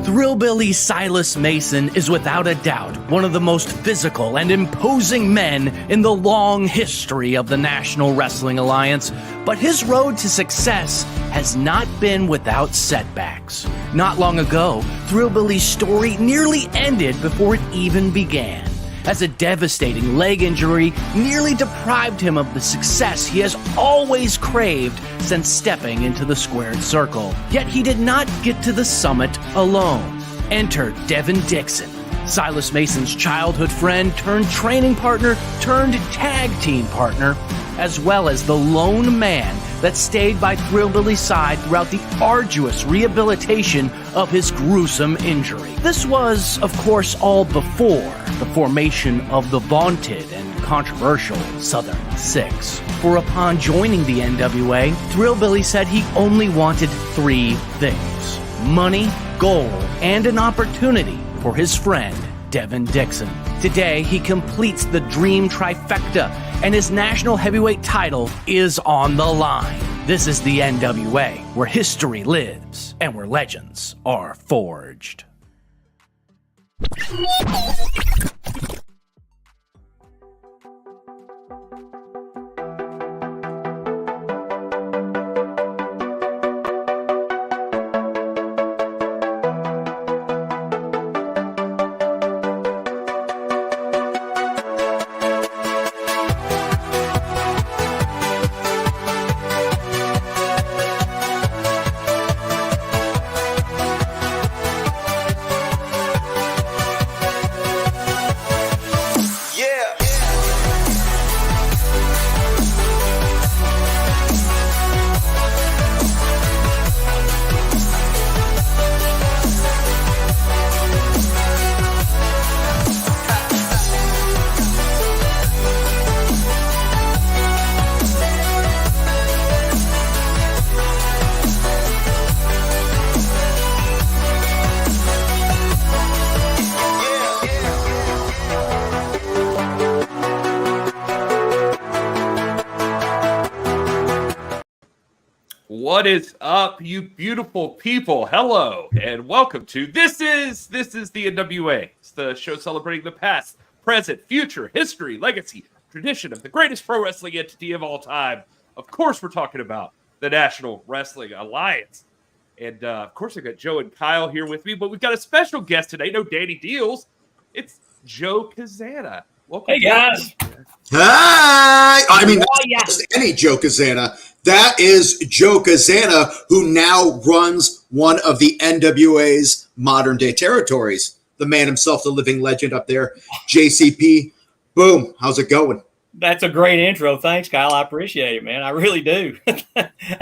Thrillbilly Silas Mason is without a doubt one of the most physical and imposing men in the long history of the National Wrestling Alliance, but his road to success has not been without setbacks. Not long ago, Thrillbilly's story nearly ended before it even began, as a devastating leg injury nearly deprived him of the success he has always craved since stepping into the squared circle. Yet he did not get to the summit alone. Enter Devin Dixon, Silas Mason's childhood friend turned training partner turned tag team partner, as well as the lone man that stayed by Thrillbilly's side throughout the arduous rehabilitation of his gruesome injury. This was, of course, all before the formation of the vaunted and controversial Southern Six. For upon joining the NWA, Thrillbilly said he only wanted three things: money, gold, and an opportunity for his friend, Devin Dixon. Today, he completes the dream trifecta, and his national heavyweight title is on the line. This is the NWA, where history lives and where legends are forged. What is up, you beautiful people? Hello, and welcome to This is the NWA. It's the show celebrating the past, present, future, history, legacy, tradition of the greatest pro wrestling entity of all time. Of course, we're talking about the National Wrestling Alliance. And, of course, I got Joe and Kyle here with me, but we've got a special guest today. No Danny Deals. It's Joe Cazana. Welcome. Hey, guys. Hi. I mean, that's any Joe Cazana. That is Joe Cazana, who now runs one of the NWA's modern-day territories. The man himself, the living legend up there, JCP. Boom. How's it going? That's a great intro. Thanks, Kyle. I appreciate it, man. I really do.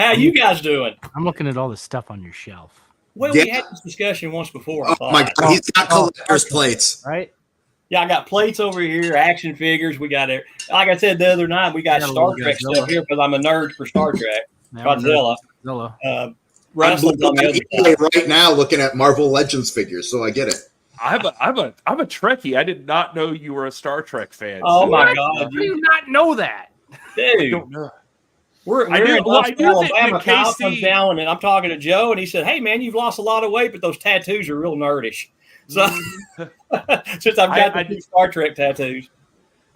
How you guys doing? I'm looking at all the stuff on your shelf. Well, we had this discussion once before. Oh, my God. He's got collector's plates. Right? Yeah, I got plates over here, action figures. We got it. Like I said the other night, we got Star Trek stuff here because I'm a nerd for Star Trek. Godzilla. Wrestling's on the other side. Right now, looking at Marvel Legends figures, so I get it. I'm a Trekkie. I did not know you were a Star Trek fan. Oh my God! How do you not know that, dude? I don't know. We're in Alabama. Kyle comes down, and I'm talking to Joe, and he said, "Hey, man, you've lost a lot of weight, but those tattoos are real nerdish." So, since I've got the Star Trek tattoos,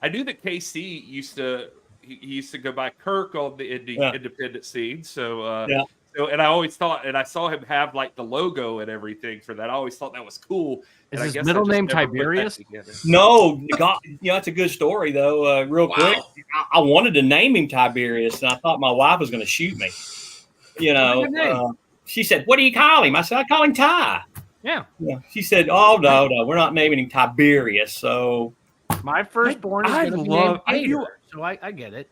I knew that KC he used to go by Kirk on the independent scene. So yeah. So, and I always thought, and I saw him have like the logo and everything for that. I always thought that was cool. Is and his middle name Tiberius? No, God, that's a good story though. Real quick, I wanted to name him Tiberius, and I thought my wife was going to shoot me. She said, "What do you call him?" I said, "I call him Ty." Yeah. She said, "Oh no, we're not naming him Tiberius." So my firstborn is going to be named Peter, so I get it.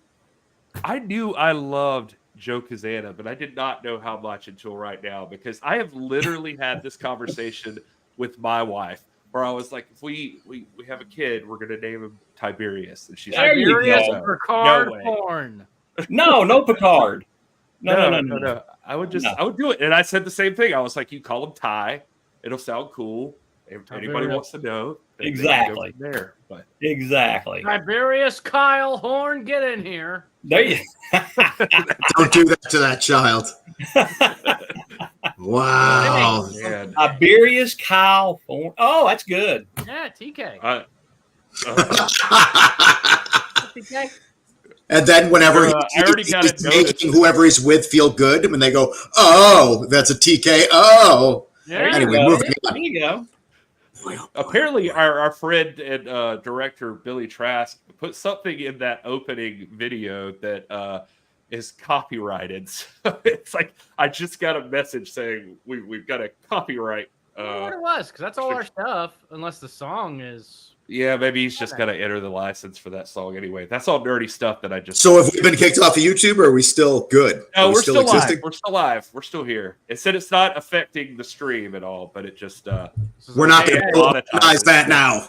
I knew I loved Joe Cazana, but I did not know how much until right now, because I have literally had this conversation with my wife where I was like, if we have a kid, we're going to name him Tiberius. And she's like, Tiberius Picard Horn. No Picard. No. I would do it. And I said the same thing. I was like, you call him Ty. It'll sound cool. If anybody wants to know. Exactly. There, but exactly. Tiberius Kyle Horn, get in here. There you Don't do that to that child. Wow. Man. Tiberius Kyle Horn. Oh, that's good. Yeah, TK. TK. And then whenever he's making whoever he's with feel good, when they go, oh, that's a TK. Oh. Anyway, moving on. There you go. Apparently, our friend and director Billy Trask put something in that opening video that is copyrighted. So it's like I just got a message saying we've got a copyright. I don't know what it was, because that's all our stuff, unless the song is. Yeah, maybe he's just got to enter the license for that song anyway. That's all nerdy stuff that I just. So have we been kicked off of YouTube, or are we still good? No, we're still live. We're still live. We're still here. It said it's not affecting the stream at all, but it just. We're not going to monetize that now.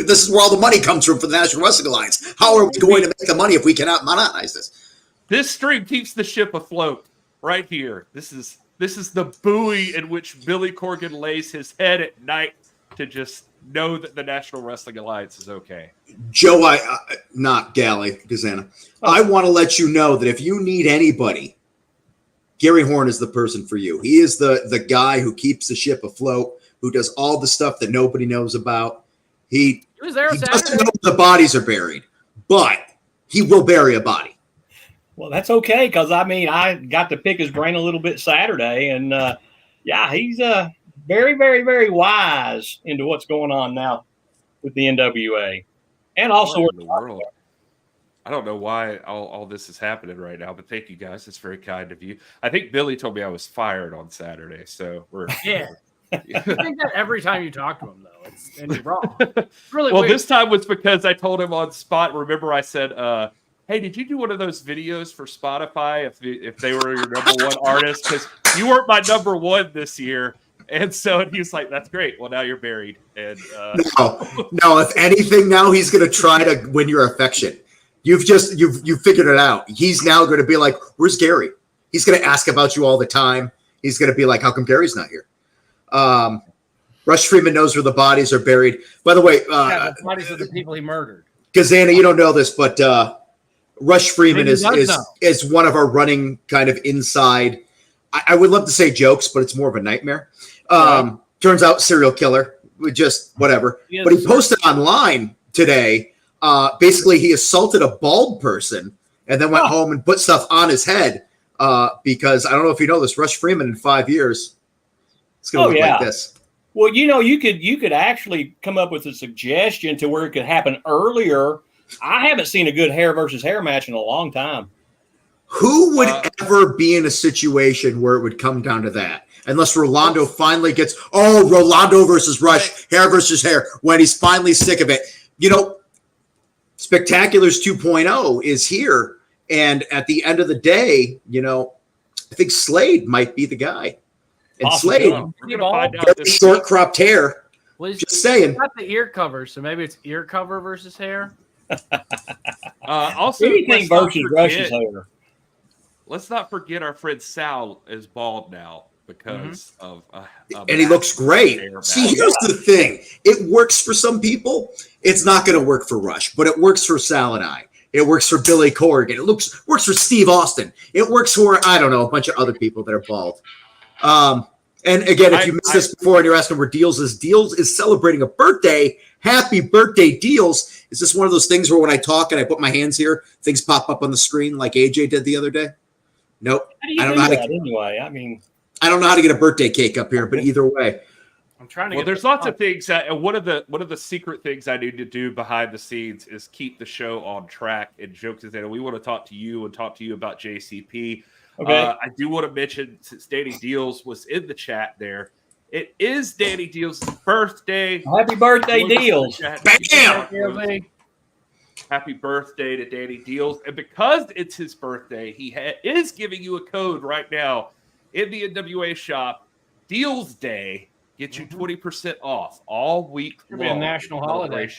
This is where all the money comes from for the National Wrestling Alliance. How are we going to make the money if we cannot monetize this? This stream keeps the ship afloat. Right here. This is the buoy in which Billy Corgan lays his head at night to just know that the National Wrestling Alliance is okay. Joe, not Galley, Cazana. I want to let you know that if you need anybody, Gary Horn is the person for you. He is the guy who keeps the ship afloat, who does all the stuff that nobody knows about. He was there. He doesn't know the bodies are buried, but he will bury a body. Well, that's okay, because I got to pick his brain a little bit Saturday, and he's very, very, very wise into what's going on now with the NWA, and also in the world. I don't know why all this is happening right now, but thank you guys. It's very kind of you. I think Billy told me I was fired on Saturday, so we're I think that every time you talk to him, though, and you're wrong. It's really well, weird. this time was because I told him on spot. Remember, I said, "Hey, did you do one of those videos for Spotify if they were your number one artist? Because you weren't my number one this year." And so he was like, "That's great. Well, now you're buried." And no. If anything, now he's going to try to win your affection. You've figured it out. He's now going to be like, "Where's Gary?" He's going to ask about you all the time. He's going to be like, "How come Gary's not here?" Rush Freeman knows where the bodies are buried. By the way, the bodies of the people he murdered. Cazana, you don't know this, but Rush Freeman is one of our running kind of inside. I would love to say jokes, but it's more of a nightmare. Turns out serial killer, just whatever. But he posted online today. Basically, he assaulted a bald person and then went home and put stuff on his head because I don't know if you know this. Rush Freeman in 5 years, it's going to look like this. Well, you could actually come up with a suggestion to where it could happen earlier. I haven't seen a good hair versus hair match in a long time. Who would ever be in a situation where it would come down to that? Unless Rolando finally gets, Rolando versus Rush, hair versus hair, when he's finally sick of it. You know, Spectaculars 2.0 is here. And at the end of the day, you know, I think Slade might be the guy. And Slade, short cropped hair. Well, just saying. Got the ear cover, so maybe it's ear cover versus hair. Also, anything versus Rush's hair. Let's not forget our friend Sal is bald now because of and he looks great. See, here's the thing. It works for some people. It's not going to work for Rush, but it works for Sal and I. It works for Billy Corgan. It works for Steve Austin. It works for, I don't know, a bunch of other people that are bald. And again, if you missed this before and you're asking where Deals is celebrating a birthday. Happy birthday, Deals. Is this one of those things where when I talk and I put my hands here, things pop up on the screen like AJ did the other day? Nope. I don't know how to anyway. I mean, I don't know how to get a birthday cake up here, but either way. I'm trying to Well, there's lots of things that one of the secret things I need to do behind the scenes is keep the show on track. And jokes is that we want to talk to you about JCP. Okay. I do want to mention, since Danny Deals was in the chat there, it is Danny Deals' birthday. Happy birthday, Deals. Bam! Happy birthday to Danny Deals. And because it's his birthday, he is giving you a code right now in the NWA shop. Deals Day. Get you 20% off all week long. Be a national holiday.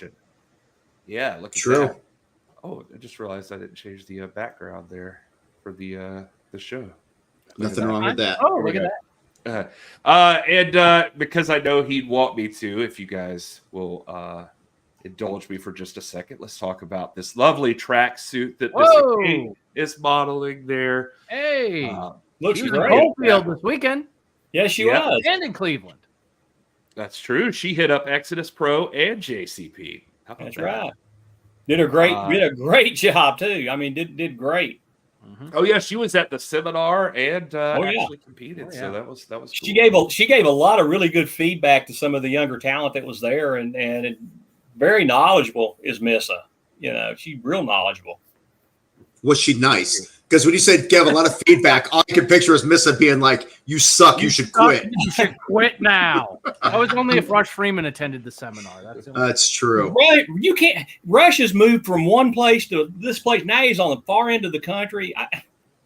Yeah, look at True. that. Oh, I just realized I didn't change the background there for the show. Nothing wrong with that. Oh, look at that. And because I know he'd want me to, if you guys will indulge me for just a second, let's talk about this lovely tracksuit that Mr. King is modeling there. Hey, Looks she was great. in Coalfield this weekend. Yes, she was. And in Cleveland. That's true. She hit up Exodus Pro and JCP. How about That's that? right. Did a great job too. I mean, did great. Oh yeah, she was at the seminar and actually competed. Oh, yeah. So that was cool. She gave a lot of really good feedback to some of the younger talent that was there, and very knowledgeable is Missa. You know, she's real knowledgeable. Was she nice? Because when you said gave a lot of feedback, all I can picture is Missa being like, "You suck. You should quit." You should quit now. That was only if Rush Freeman attended the seminar. That's true. Right, you can't. Rush has moved from one place to this place. Now he's on the far end of the country.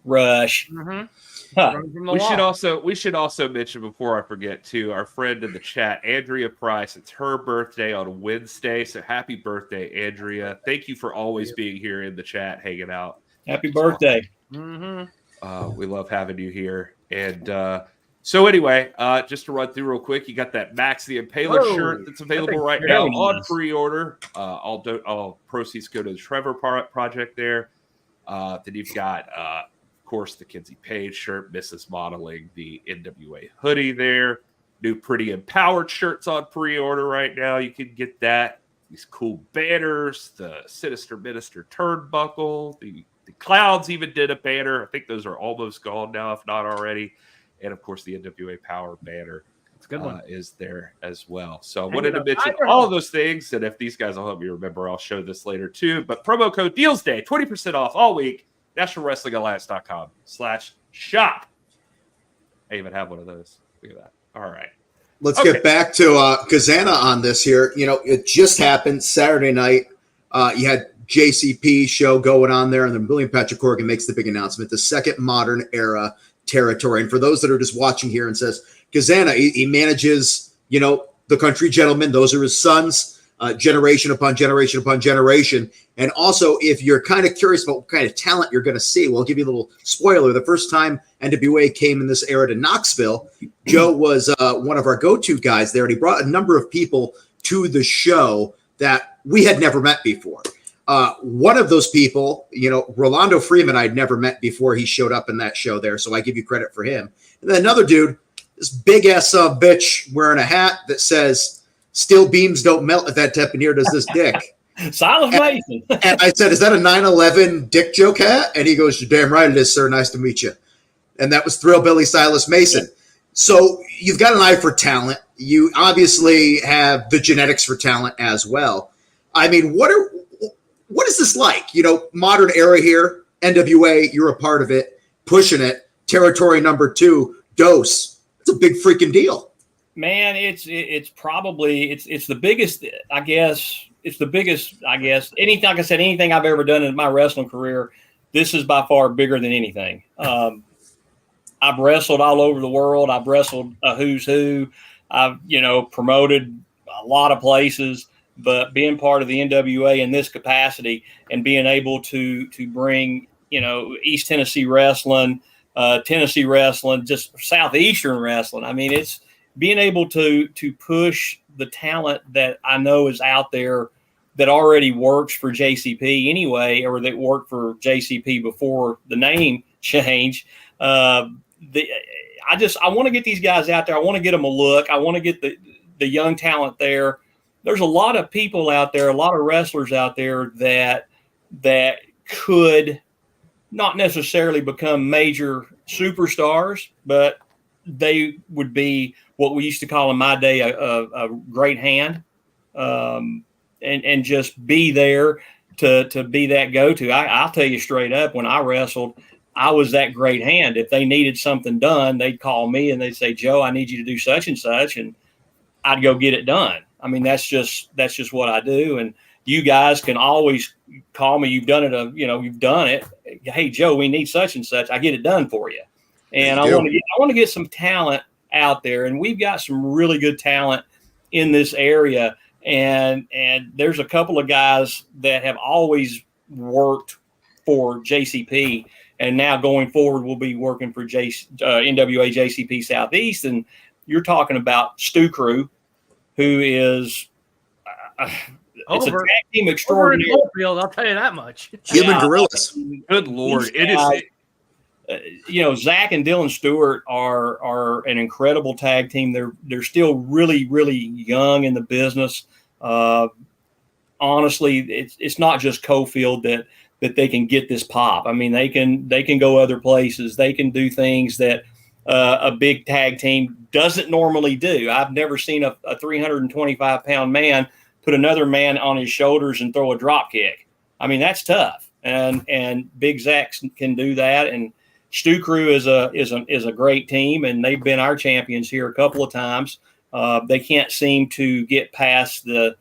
Rush. Mm-hmm. Huh. We should also mention, before I forget, too, our friend in the chat, Andrea Price. It's her birthday on Wednesday, so happy birthday, Andrea! Thank you for always being here in the chat, hanging out. Happy birthday. Mm-hmm. We love having you here. And so anyway, just to run through real quick, you got that Max the Impaler shirt that's available right now on pre-order. All proceeds go to the Trevor Project there. Then you've got, of course, the Kinsey Page shirt, Mrs. Modeling the NWA hoodie there. New Pretty Empowered shirts on pre-order right now. You can get that. These cool banners, the Sinister Minister turnbuckle, the Clouds even did a banner. I think those are almost gone now, if not already. And, of course, the NWA Power banner is there as well. So I wanted to mention all of those things. And if these guys will help me remember, I'll show this later too. But promo code Deals Day, 20% off all week, NationalWrestlingAlliance.com/shop. I even have one of those. Look at that. All right. Let's get back to Cazana on this here. You know, it just happened Saturday night. You had JCP show going on there, and then William Patrick Corrigan makes the big announcement, the second modern era territory. And for those that are just watching here and says, Cazana, he manages, you know, the Country Gentlemen. Those are his sons, generation upon generation upon generation. And also, if you're kind of curious about what kind of talent you're going to see, well, I'll give you a little spoiler. The first time NWA came in this era to Knoxville, Joe was one of our go-to guys there, and he brought a number of people to the show that we had never met before. One of those people, you know, Rolando Freeman, I'd never met before he showed up in that show there, so I give you credit for him. And then another dude, this big-ass bitch wearing a hat that says, "Steel beams don't melt if that Teppanyr does this dick." Silas Mason. And I said, "Is that a 9/11 dick joke hat?" And he goes, "You're damn right it is, sir. Nice to meet you." And that was Thrillbilly Silas Mason. So you've got an eye for talent. You obviously have the genetics for talent as well. I mean, what is this like? You know, modern era here, NWA, you're a part of it, pushing it. Territory number 2, Dose. It's a big freaking deal. Man, it's probably the biggest, I guess. It's the biggest, I guess. Anything, like I said, anything I've ever done in my wrestling career, this is by far bigger than anything. I've wrestled all over the world. I've wrestled a who's who. I've, you know, promoted a lot of places. But being part of the NWA in this capacity and being able to bring, you know, East Tennessee wrestling, just Southeastern wrestling. I mean, it's being able to push the talent that I know is out there that already works for JCP anyway, or that worked for JCP before the name change. I want to get these guys out there. I want to get them a look. I want to get the young talent there. There's a lot of people out there, a lot of wrestlers out there that could not necessarily become major superstars, but they would be what we used to call in my day a great hand, and just be there to be that go-to. I'll tell you straight up, when I wrestled, I was that great hand. If they needed something done, they'd call me and they'd say, Joe, I need you to do such and such, and I'd go get it done. I mean, that's just what I do. And you guys can always call me. You've done it. You've done it. Hey, Joe, we need such and such. I get it done for you. And I want to get some talent out there. And we've got some really good talent in this area. And there's a couple of guys that have always worked for JCP, and now going forward will be working for NWA JCP Southeast. And you're talking about Stu Crew, who is it's a tag team extraordinary. I'll tell you that much. Human gorillas. Good Lord. Zach and Dylan Stewart are an incredible tag team. They're still really, really young in the business. Honestly, it's not just Cofield that they can get this pop. I mean, they can go other places. They can do things that a big tag team doesn't normally do. I've never seen a 325-pound man put another man on his shoulders and throw a drop kick. I mean, that's tough. And Big Zach can do that. And Stu Crew is a great team, and they've been our champions here a couple of times. They can't seem to get past the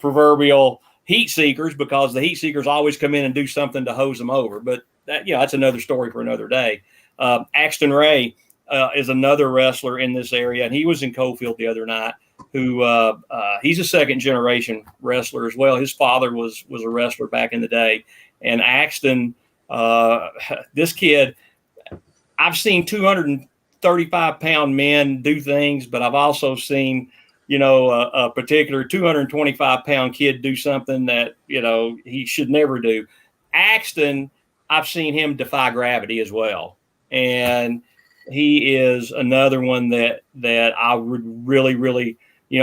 proverbial heat seekers, because the heat seekers always come in and do something to hose them over. But that's another story for another day. Axton Ray is another wrestler in this area, and he was in Cofield the other night. He's a second generation wrestler as well. His father was a wrestler back in the day, and Axton, this kid, I've seen 235-pound men do things, but I've also seen a particular 225-pound kid do something that he should never do. Axton, I've seen him defy gravity as well, and he is another one that I would really, really,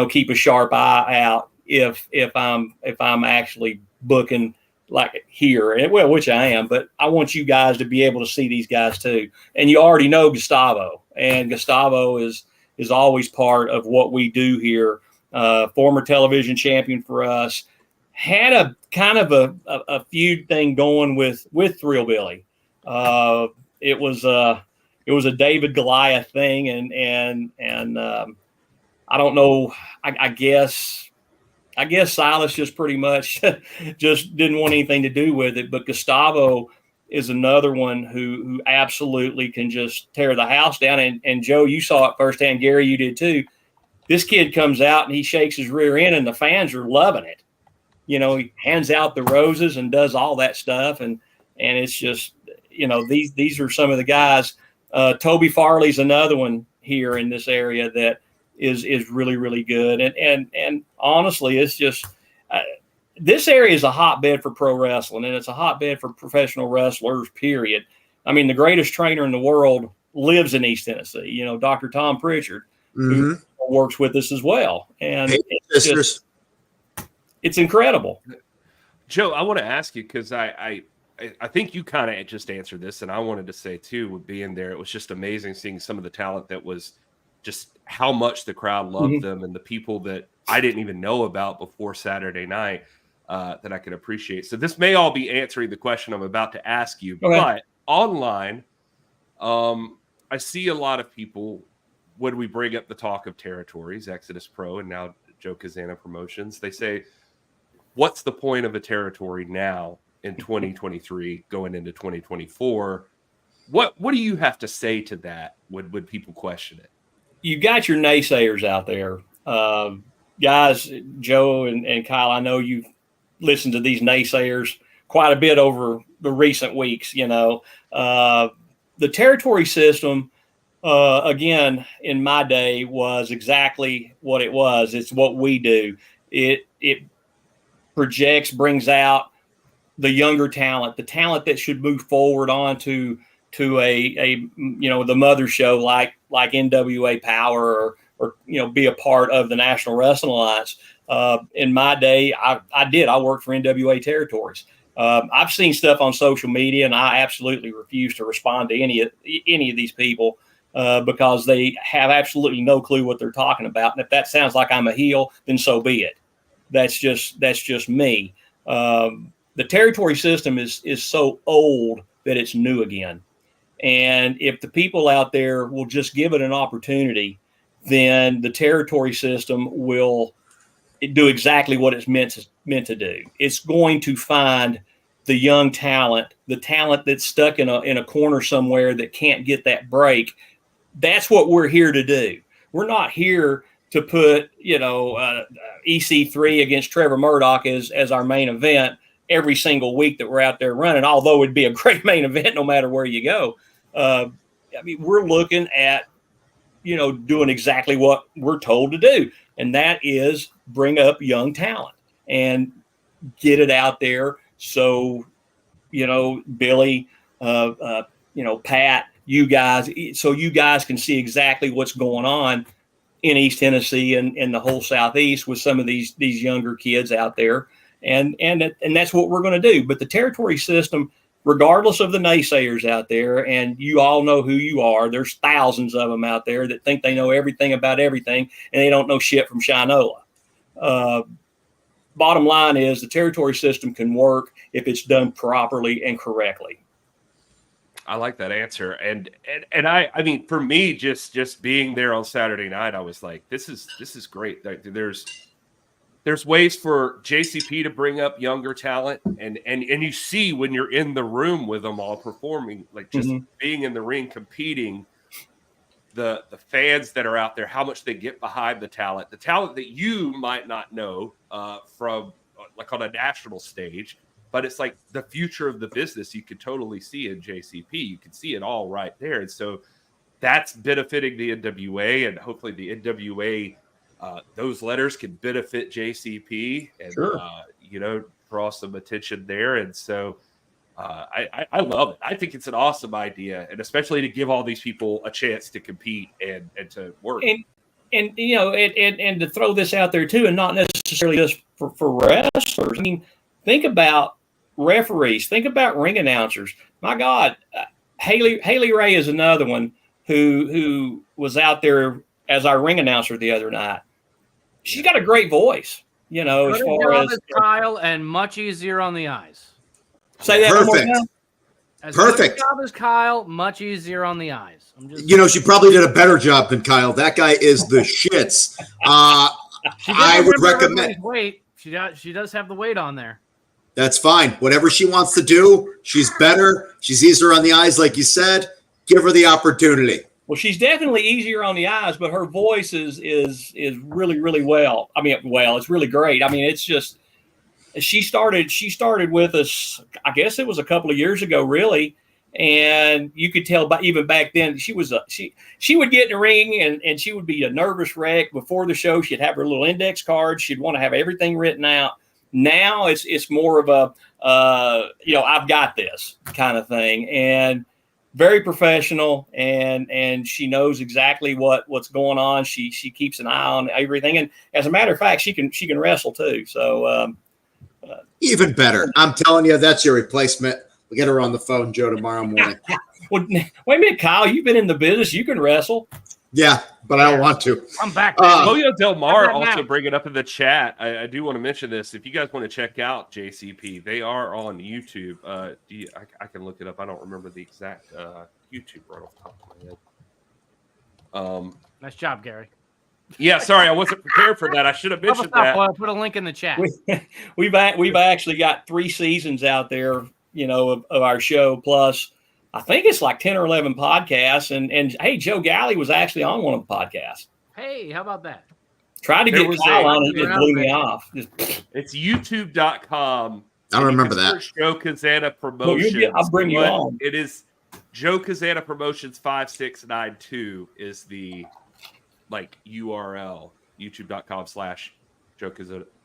keep a sharp eye out if I'm actually booking like here, which I am. But I want you guys to be able to see these guys too. And you already know Gustavo, and Gustavo is always part of what we do here. Former television champion for us, had a kind of a feud thing going with Thrill Billy. It was a David Goliath thing, and I don't know. I guess Silas just pretty much just didn't want anything to do with it. But Gustavo is another one who absolutely can just tear the house down. And Joe, you saw it firsthand. Gary, you did too. This kid comes out and he shakes his rear end, and the fans are loving it. He hands out the roses and does all that stuff, and it's just these are some of the guys. Toby Farley's another one here in this area that is really, really good. And honestly, it's just this area is a hotbed for pro wrestling, and it's a hotbed for professional wrestlers, period. I mean, the greatest trainer in the world lives in East Tennessee, Dr. Tom Pritchard, who works with us as well. And it's incredible. Joe, I want to ask you, because I think you kind of just answered this, and I wanted to say too, with being there, it was just amazing seeing some of the talent that was just how much the crowd loved them, and the people that I didn't even know about before Saturday night that I could appreciate. So this may all be answering the question I'm about to ask you, but online, I see a lot of people, when we bring up the talk of territories, Exodus Pro and now Joe Cazana Promotions, they say, what's the point of a territory now in 2023 going into 2024? What do you have to say to that when people question it? You got your naysayers out there. Guys, Joe and Kyle, I know you've listened to these naysayers quite a bit over the recent weeks. The territory system, again, in my day, was exactly what it was. It's what we do. It projects, brings out the younger talent, the talent that should move forward onto to a the mother show like NWA Power or be a part of the National Wrestling Alliance. In my day, I worked for NWA territories. I've seen stuff on social media, and I absolutely refuse to respond to any of these people because they have absolutely no clue what they're talking about. And if that sounds like I'm a heel, then so be it. That's just me. The territory system is so old that it's new again. And if the people out there will just give it an opportunity, then the territory system will do exactly what it's meant to do. It's going to find the young talent, the talent that's stuck in a corner somewhere that can't get that break. That's what we're here to do. We're not here to put EC3 against Trevor Murdoch as our main event every single week that we're out there running, although it'd be a great main event no matter where you go. We're looking at, doing exactly what we're told to do. And that is bring up young talent and get it out there. So, Billy, Pat, you guys, so you guys can see exactly what's going on in East Tennessee and the whole Southeast with some of these younger kids out there. And that's what we're going to do. But the territory system, regardless of the naysayers out there, and you all know who you are, there's thousands of them out there that think they know everything about everything, and they don't know shit from Shinola. Bottom line is the territory system can work if it's done properly and correctly. I like that answer. And I mean, for me, just being there on Saturday night, I was like, this is great. There's ways for JCP to bring up younger talent, and you see when you're in the room with them all performing, like just being in the ring competing, the fans that are out there, how much they get behind the talent that you might not know from like on a national stage, but it's like the future of the business. You could totally see in JCP. You can see it all right there, and so that's benefiting the NWA, and hopefully the NWA. Those letters can benefit JCP and, sure. Draw some attention there. And so I love it. I think it's an awesome idea, and especially to give all these people a chance to compete and to work. And to throw this out there too, and not necessarily just for wrestlers. I mean, think about referees, think about ring announcers. My God, Haley Ray is another one who was out there as our ring announcer the other night. She's got a great voice, as far as Kyle, and much easier on the eyes. Say that one more time. As Perfect. good a job as Kyle, much easier on the eyes. She probably did a better job than Kyle. That guy is the shits. I would recommend. Weight. She does have the weight on there. That's fine. Whatever she wants to do, she's better. She's easier on the eyes, like you said. Give her the opportunity. Well, she's definitely easier on the eyes, but her voice is really, really well. I mean, it's really great. I mean, it's just she started with us. I guess it was a couple of years ago, really, and you could tell by even back then she would get in the ring and she would be a nervous wreck before the show. She'd have her little index card. She'd want to have everything written out. Now it's more of a I've got this kind of thing, and very professional, and she knows exactly what's going on. She keeps an eye on everything, and as a matter of fact, she can wrestle too. So even better. I'm telling you, that's your replacement. We'll get her on the phone, Joe, tomorrow morning. Well, wait a minute, Kyle. You've been in the business. You can wrestle. Yeah, but I don't want to. I'm back. Toyo Del Mar also bring it up in the chat. I do want to mention this. If you guys want to check out JCP, they are on YouTube. I can look it up. I don't remember the exact YouTube right off the top of my head. Nice job, Gary. Yeah, sorry, I wasn't prepared for that. I should have mentioned that. I'll put a link in the chat. We've actually got 3 seasons out there, of our show, plus I think it's like 10 or 11 podcasts. And hey, Joe Galley was actually on one of the podcasts. Hey, how about that? Tried to get Kyle on, he just blew me off. It's youtube.com. I don't remember that. Joe Cazana Promotions. I'll bring you on. It is Joe Cazana Promotions 5692 is the URL. youtube.com/Joe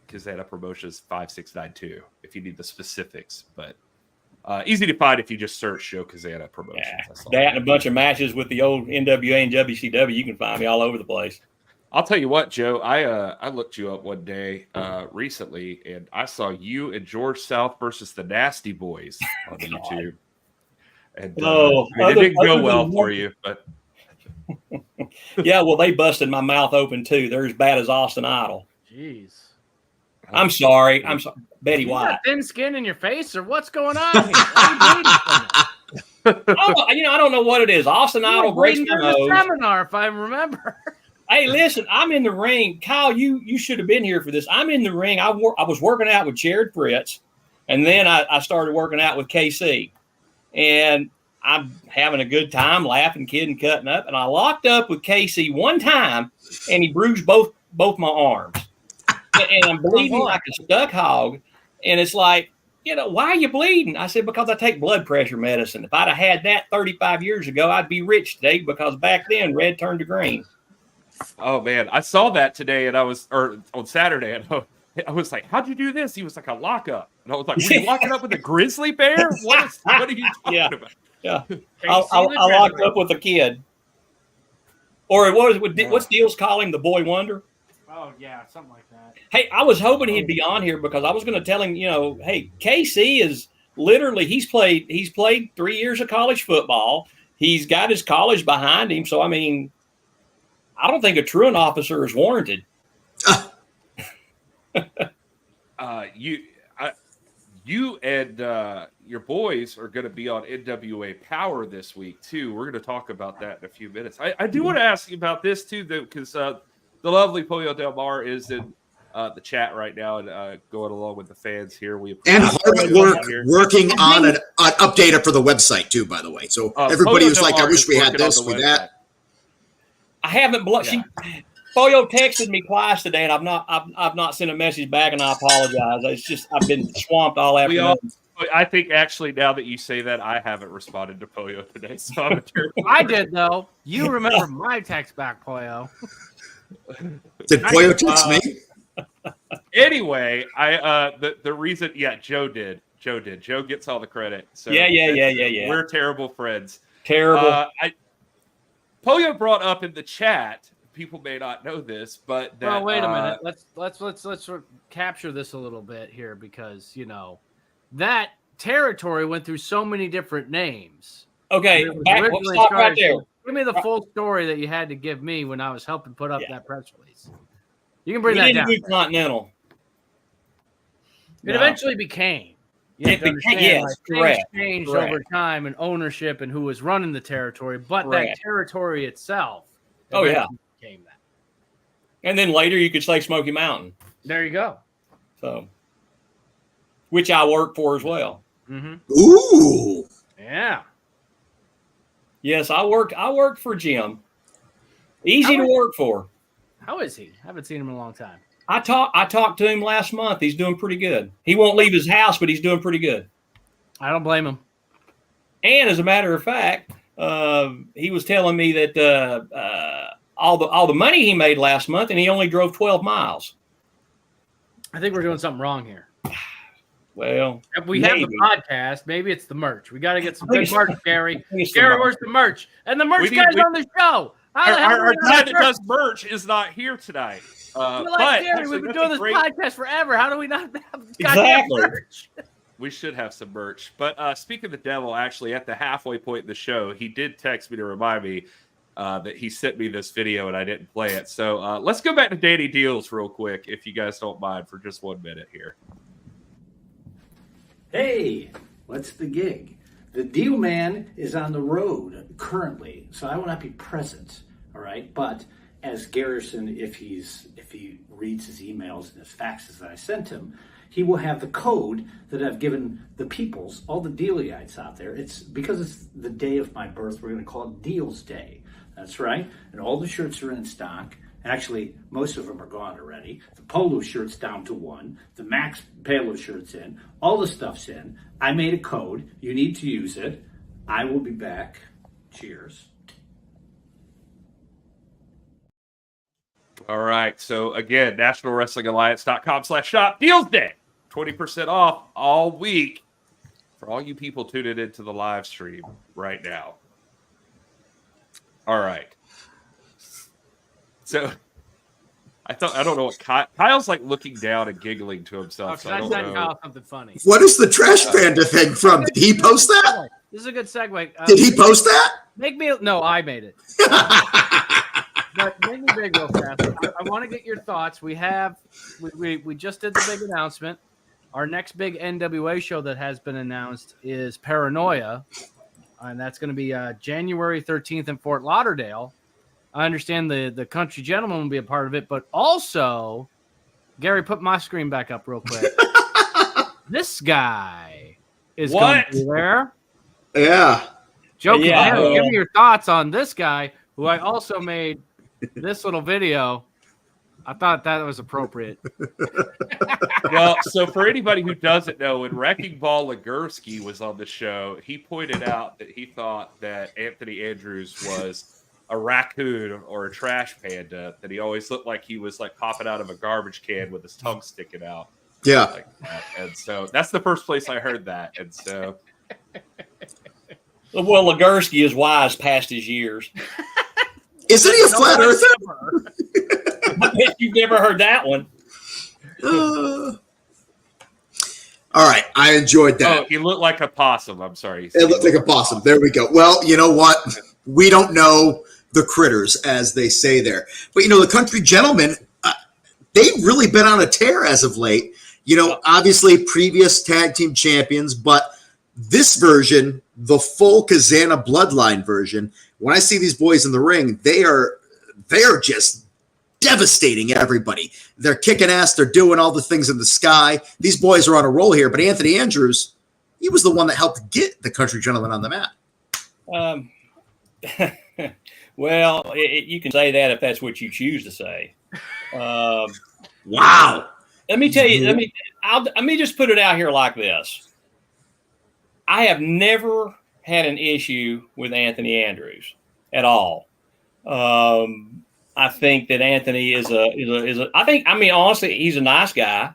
Cazana Promotions 5692 if you need the specifics. But Easy to find if you just search Joe Cazana Promotions. Yeah, that and a bunch of matches with the old NWA and WCW. You can find me all over the place. I'll tell you what, Joe. I looked you up one day recently, and I saw you and George South versus the Nasty Boys on YouTube. And it didn't go well for you, but yeah, well, they busted my mouth open too. They're as bad as Austin Idol. Jeez. I'm sorry. I'm sorry, Betty You White. got thin skin in your face, or what's going on here? Why are you bleeding from it? I don't know what it is. Austin Idol breaks my during the nose. seminar, if I remember. Hey, listen, I'm in the ring. Kyle, you should have been here for this. I'm in the ring. I was working out with Jared Fritz, and then I started working out with KC. And I'm having a good time, laughing, kidding, cutting up. And I locked up with KC one time, and he bruised both my arms. And I'm bleeding like a stuck hog. And it's like, why are you bleeding? I said, because I take blood pressure medicine. If I'd have had that 35 years ago, I'd be rich today, because back then red turned to green. Oh man, I saw that today, and on Saturday, and I was like, "How'd you do this?" He was like, "A lockup," and I was like, "Were you locking up with a grizzly bear? What are you talking about?" Yeah, I locked up with a kid, or what's Deals call him, the boy wonder? Oh yeah, something like that. Hey, I was hoping he'd be on here, because I was going to tell him, hey, KC is literally he's played 3 years of college football. He's got his college behind him, so I mean, I don't think a truant officer is warranted. You and your boys are going to be on NWA Power this week too. We're going to talk about that in a few minutes. I do want to ask you about this too, though, because the lovely Pollo Del Mar is in the chat right now and going along with the fans here. And hard work working on an updater for the website too, by the way. So everybody was like, "I wish we had this, with that." I haven't Pollo texted me twice today, and I've not sent a message back, and I apologize. It's just I've been swamped all afternoon. I think actually, now that you say that, I haven't responded to Pollo today, so I'm terrible. I did though. You remember my text back, Pollo? Did Pollo text me? Anyway, the reason, Joe did. Joe gets all the credit. So yeah. We're terrible friends. Terrible. Pollo brought up in the chat. People may not know this, but that, wait a minute. Let's capture this a little bit here, because that territory went through so many different names. Okay, let's stop right there. Give me the full story that you had to give me when I was helping put up that press release. You can bring that down. Continental. It eventually became. Correct. Changed over time and ownership and who was running the territory, but that territory itself. Became that. And then later you could say Smoky Mountain. There you go. So, which I work for as well. Mm-hmm. Ooh. Yeah. Yes, I worked for Jim. Easy to work for. How is he? I haven't seen him in a long time. I talked to him last month. He's doing pretty good. He won't leave his house, but he's doing pretty good. I don't blame him. And as a matter of fact, he was telling me that all the money he made last month, and he only drove 12 miles. I think we're doing something wrong here. Well, if we have the podcast, maybe it's the merch. We got to get some good merch, Gary. Gary, where's the merch? And the merch guy's on the show. Our guy that does merch is not here tonight. Gary, we've been doing this podcast forever. How do we not have goddamn merch? We should have some merch. But speaking of the devil, actually, at the halfway point in the show, he did text me to remind me that he sent me this video and I didn't play it. So let's go back to Danny Deals real quick, if you guys don't mind, for just 1 minute here. Hey, what's the gig? The Deal Man is on the road currently, so I will not be present, all right? But as Garrison, if he reads his emails and his faxes that I sent him, he will have the code that I've given the peoples, all the Dealyites out there. It's because it's the day of my birth, we're going to call it Deals Day. That's right. And all the shirts are in stock. Actually, most of them are gone already. The polo shirt's down to 1. The Max Palo shirt's in. All the stuff's in. I made a code. You need to use it. I will be back. Cheers. All right. So again, NationalWrestlingAlliance.com/shop Deals Day. 20% off all week. For all you people tuning into the live stream right now. All right. So I don't know what Kyle's like looking down and giggling to himself. So I don't know. Kyle something funny. What is the Trash Panda thing from? Did he post that? This is a good segue. Did he post that? No, I made it. But make me big real fast. I want to get your thoughts. We just did the big announcement. Our next big NWA show that has been announced is Paranoia, and that's going to be January 13th in Fort Lauderdale. I understand the Country Gentleman will be a part of it, but also, Gary, put my screen back up real quick. This guy is going to be there. Yeah. Joe, give me your thoughts on this guy, who I also made this little video. I thought that was appropriate. Well, so for anybody who doesn't know, when Wrecking Ball Legursky was on the show, he pointed out that he thought that Anthony Andrews was a raccoon or a trash panda, that he always looked like he was like popping out of a garbage can with his tongue sticking out. Yeah. Like that. And so that's the first place I heard that. And so. Well, Legursky is wise past his years. Isn't he a flat earther? I bet you've never heard that one. All right, I enjoyed that. Oh, he looked like a possum. I'm sorry. It looked like a possum. There we go. Well, you know what? We don't know the critters, as they say there. But, the Country Gentlemen, they've really been on a tear as of late. Obviously previous tag team champions, but this version, the full Cazana bloodline version, when I see these boys in the ring, they are just devastating everybody. They're kicking ass. They're doing all the things in the sky. These boys are on a roll here. But Anthony Andrews, he was the one that helped get the Country Gentleman on the map. Well, you can say that if that's what you choose to say. Wow. Let me tell you. Let me just put it out here like this. I have never had an issue with Anthony Andrews at all. I think that Anthony is honestly, he's a nice guy,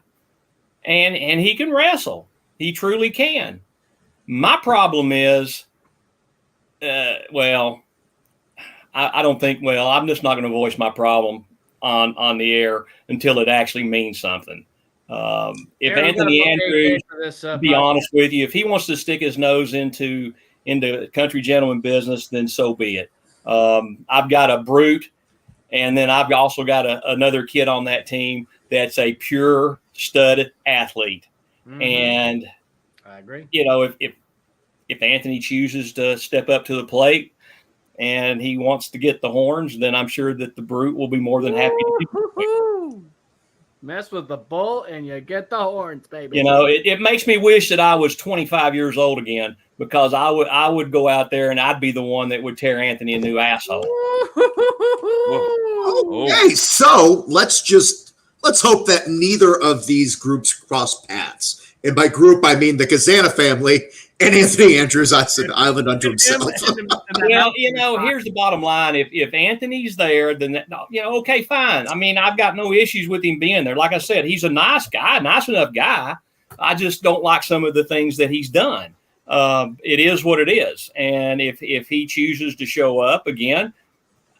and he can wrestle. He truly can. My problem is, I don't think. Well, I'm just not going to voice my problem on the air until it actually means something. If Anthony Andrews, to be honest with you, if he wants to stick his nose into Country Gentleman business, then so be it. I've got a brute, and then I've also got another kid on that team that's a pure stud athlete. Mm-hmm. And I agree. If Anthony chooses to step up to the plate and he wants to get the horns, then I'm sure that the brute will be more than happy to do it. Mess with the bull and you get the horns, baby. It makes me wish that I was 25 years old again, because I would go out there and I'd be the one that would tear Anthony a new asshole. Okay, so let's hope that neither of these groups cross paths. And by group, I mean the Cazana family and Anthony Andrews island unto himself. Well, here's the bottom line. If Anthony's there, then, okay, fine. I mean, I've got no issues with him being there. Like I said, he's a nice guy, nice enough guy. I just don't like some of the things that he's done. It is what it is. And if he chooses to show up again,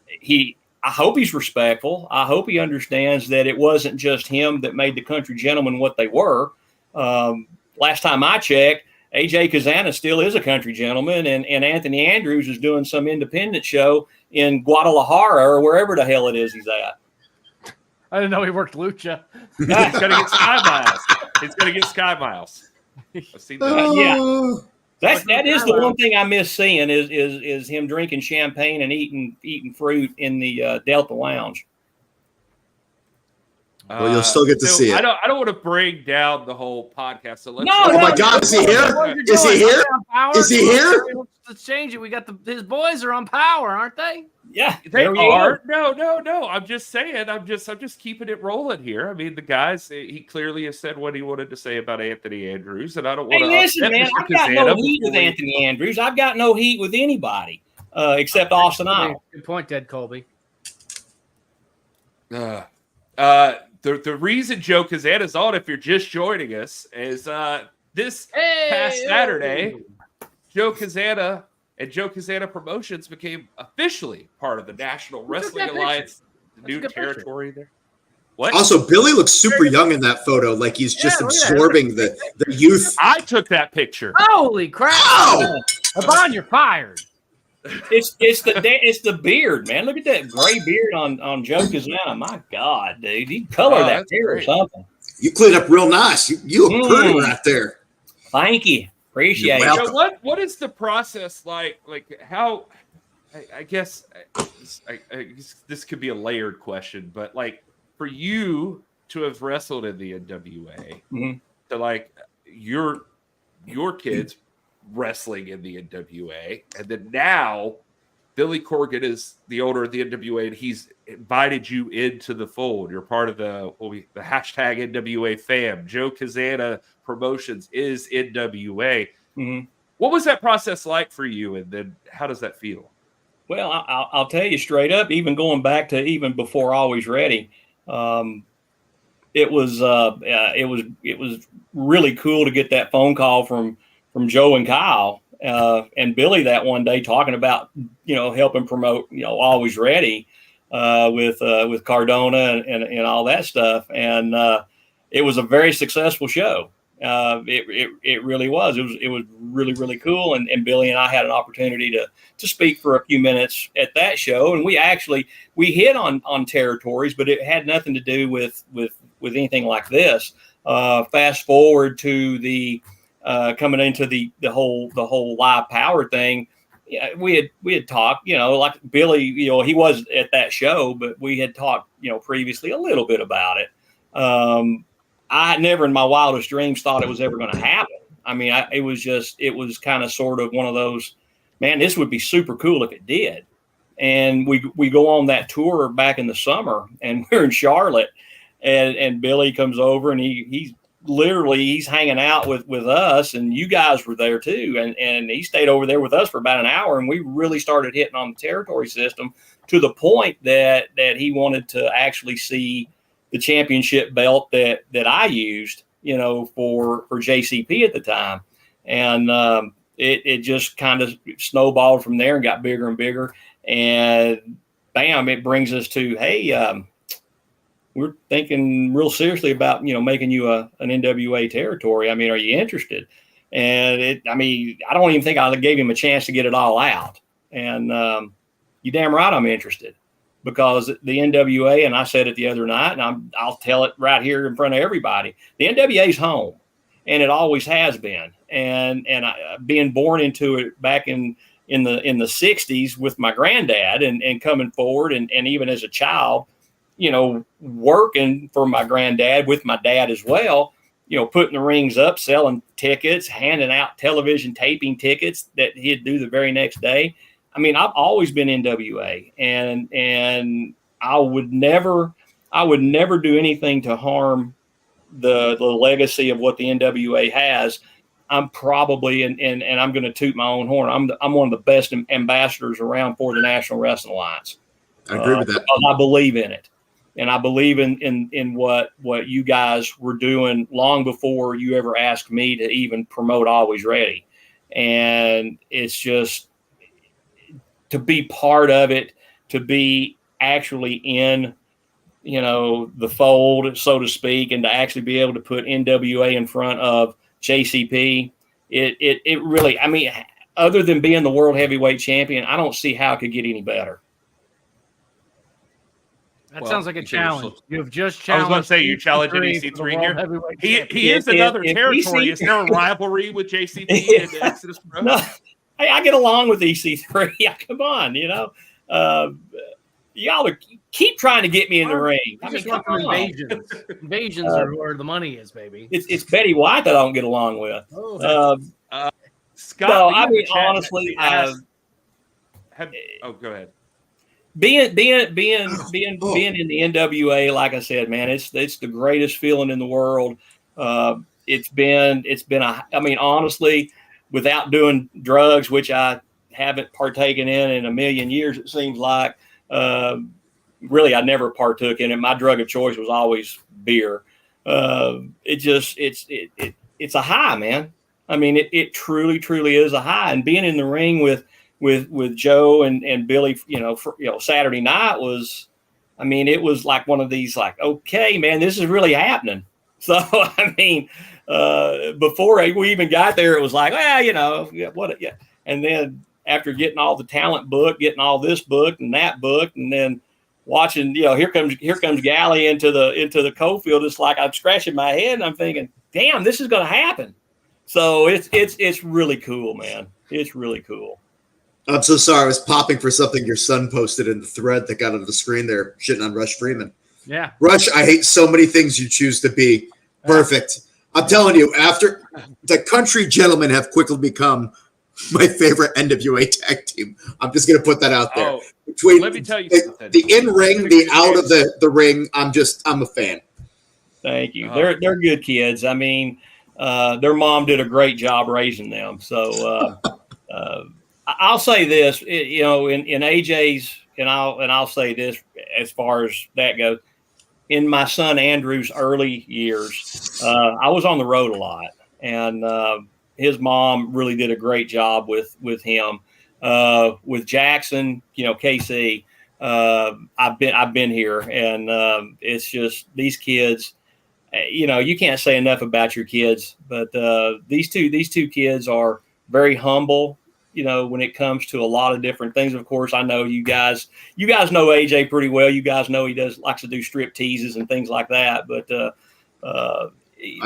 I hope he's respectful. I hope he understands that it wasn't just him that made the Country Gentlemen what they were. Last time I checked, AJ Cazana still is a Country Gentleman, and Anthony Andrews is doing some independent show in Guadalajara or wherever the hell it is he's at. I didn't know he worked lucha. He's going to get Sky Miles. He's going to get Sky Miles. I've seen that. Yeah. That is the one thing I miss seeing is him drinking champagne and eating fruit in the Delta Lounge. Well, you'll still get to see it. I don't want to bring down the whole podcast. So let's my God, is he here? Is he here? Is he here? Let's change it. We got his boys are on Power, aren't they? Yeah, they are. No. I'm just saying. I'm just keeping it rolling here. I mean, the guys. He clearly has said what he wanted to say about Anthony Andrews, and I don't want to. Hey, listen, man. I've got no heat with Anthony Andrews. I've got no heat with anybody except Austin Isle. Good point, Ted Colby. The reason Joe Cazana's on, if you're just joining us, is This past Saturday, Joe Cazana and Joe Cazana Promotions became officially part of the National Wrestling Alliance. The new territory there. What? Also, Billy looks super young in that photo, like he's just absorbing the youth. I took that picture. Holy crap! Oh! Abon, you're fired. It's the beard, man. Look at that gray beard on Joe Cazana. My God, dude, you color that hair or something. You cleaned up real nice. You look pretty right there. Thank you. Appreciate it. So what is the process like? Like how? I guess this could be a layered question, but like for you to have wrestled in the NWA, to like your kids wrestling in the NWA, and then now Billy Corgan is the owner of the NWA, and he's invited you into the fold. You're part of the hashtag NWA fam. Joe Cazana Promotions is NWA. What was that process like for you, and then how does that feel? Well, I'll tell you straight up. Even going back to even before Always Ready, it was really cool to get that phone call from Joe and Kyle and Billy that one day talking about helping promote Always Ready with Cardona and all that stuff, and it was a very successful show. It really was. It was really, really cool. And Billy and I had an opportunity to speak for a few minutes at that show. And we hit on territories, but it had nothing to do with anything like this. Fast forward to the coming into the whole live power thing. Yeah, we had talked, like Billy, he was at that show, but we had talked, previously a little bit about it. I never in my wildest dreams thought it was ever going to happen. I mean, it was kind of sort of one of those, man, this would be super cool if it did. And we go on that tour back in the summer, and we're in Charlotte, and Billy comes over, and he's hanging out with us, and you guys were there too. And he stayed over there with us for about an hour, and we really started hitting on the territory system to the point that he wanted to actually see the championship belt that I used, for JCP at the time. And it just kind of snowballed from there and got bigger and bigger. And bam, it brings us to, hey, we're thinking real seriously about, making you an NWA territory. I mean, are you interested? And I don't even think I gave him a chance to get it all out. And you damn right I'm interested. Because the NWA, and I said it the other night, and I'll tell it right here in front of everybody, the NWA's home, and it always has been. And being born into it back in the 60s with my granddad, and coming forward, and even as a child, working for my granddad with my dad as well, putting the rings up, selling tickets, handing out television taping tickets that he'd do the very next day. I mean, I've always been NWA, and I would never do anything to harm the legacy of what the NWA has. I'm probably, and I'm going to toot my own horn, I'm one of the best ambassadors around for the National Wrestling Alliance. I agree with that. Because I believe in it, and I believe in what you guys were doing long before you ever asked me to even promote Always Ready, and it's just, to be part of it, to be actually in, the fold, so to speak, and to actually be able to put NWA in front of JCP, it really, I mean, other than being the world heavyweight champion, I don't see how it could get any better. That sounds like a challenge. You've just challenged. I was going to say, you challenged EC3 here. He is another territory. Is there a rivalry with JCP and Exodus Pro? No. Hey, I get along with EC3. Come on, y'all keep trying to get me in the ring. I just want some invasions. Invasions are where the money is, baby. It's Betty White that I don't get along with. Scott, no, I mean, honestly, go ahead. Being in the NWA, like I said, man, it's the greatest feeling in the world. It's been honestly, without doing drugs, which I haven't partaken in a million years, it seems like. Really, I never partook in it. My drug of choice was always beer. It's it's a high, man. I mean, it truly, truly is a high. And being in the ring with Joe and Billy, Saturday night was, I mean, it was like one of these, like, okay, man, this is really happening. So, I mean, before we even got there, it was like, well, yeah. And then after getting all the talent booked, getting all this booked and that booked, and then watching, here comes Galley into the Cofield. It's like I'm scratching my head and I'm thinking, damn, this is going to happen. So it's really cool, man. It's really cool. I'm so sorry. I was popping for something your son posted in the thread that got on the screen there, shitting on Rush Freeman. Yeah. Rush, I hate so many things you choose to be. Perfect. I'm telling you, after the Country Gentlemen have quickly become my favorite NWA tag team. I'm just going to put that out there. Between let me tell you something. The in-ring, the out of the ring, I'm a fan. Thank you. They're good kids. I mean, their mom did a great job raising them. So I'll say this, in AJ's, and I'll say this as far as that goes. In my son Andrew's early years, I was on the road a lot, and his mom really did a great job with him. With Jackson, KC, I've been here, and it's just these kids. You can't say enough about your kids, but these two kids are very humble. When it comes to a lot of different things. Of course, I know you guys know AJ pretty well. You guys know he likes to do strip teases and things like that. But I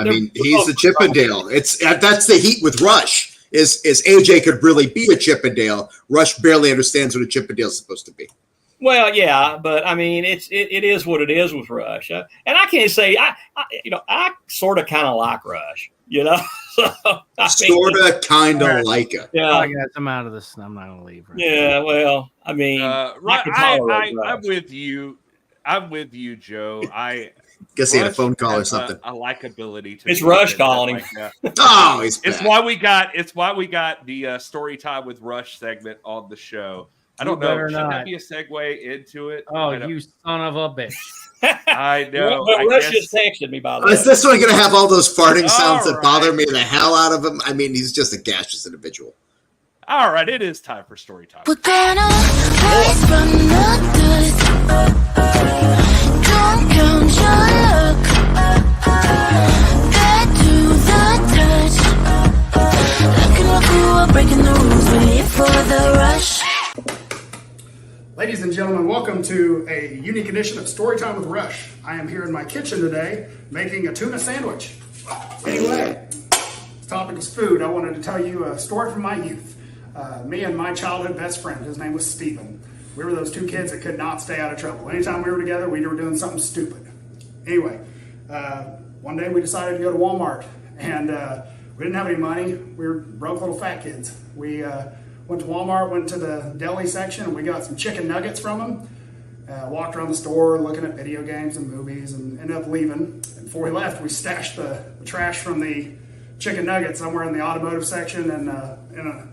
mean, he's a Chippendale. That's the heat with Rush. Is AJ could really be a Chippendale. Rush barely understands what a Chippendale is supposed to be. Well, yeah, but I mean, it is what it is with Rush, and I can't say I sort of kind of like Rush, Sort of, kind of like it. Yeah, I guess I'm out of this. I'm not going to leave. Right yeah, well, I mean, I'm with you. I'm with you, Joe. I guess he had a phone call or something. A likability to it's Rush calling him. Oh, he's back. It's why we got the story time with Rush segment on the show. I don't know. Should that be a segue into it? Oh, you son of a bitch. I know. Well, Rush just texted me, by the way. Is this one going to have all those farting sounds that bother me the hell out of him? I mean, he's just a gaseous individual. All right, it is time for story time. We're gonna rise from the dust. Don't count your luck. Get to the touch. Like an aqua, breaking the rules. We're here for the rush. Ladies and gentlemen, welcome to a unique edition of Storytime with Rush. I am here in my kitchen today making a tuna sandwich. Anyway, the topic is food. I wanted to tell you a story from my youth. Me and my childhood best friend, his name was Steven. We were those two kids that could not stay out of trouble. Anytime we were together, we were doing something stupid. Anyway, one day we decided to go to Walmart, and we didn't have any money. We were broke little fat kids. We went to Walmart, went to the deli section, and we got some chicken nuggets from them. Walked around the store looking at video games and movies and ended up leaving. And before we left, we stashed the trash from the chicken nuggets somewhere in the automotive section and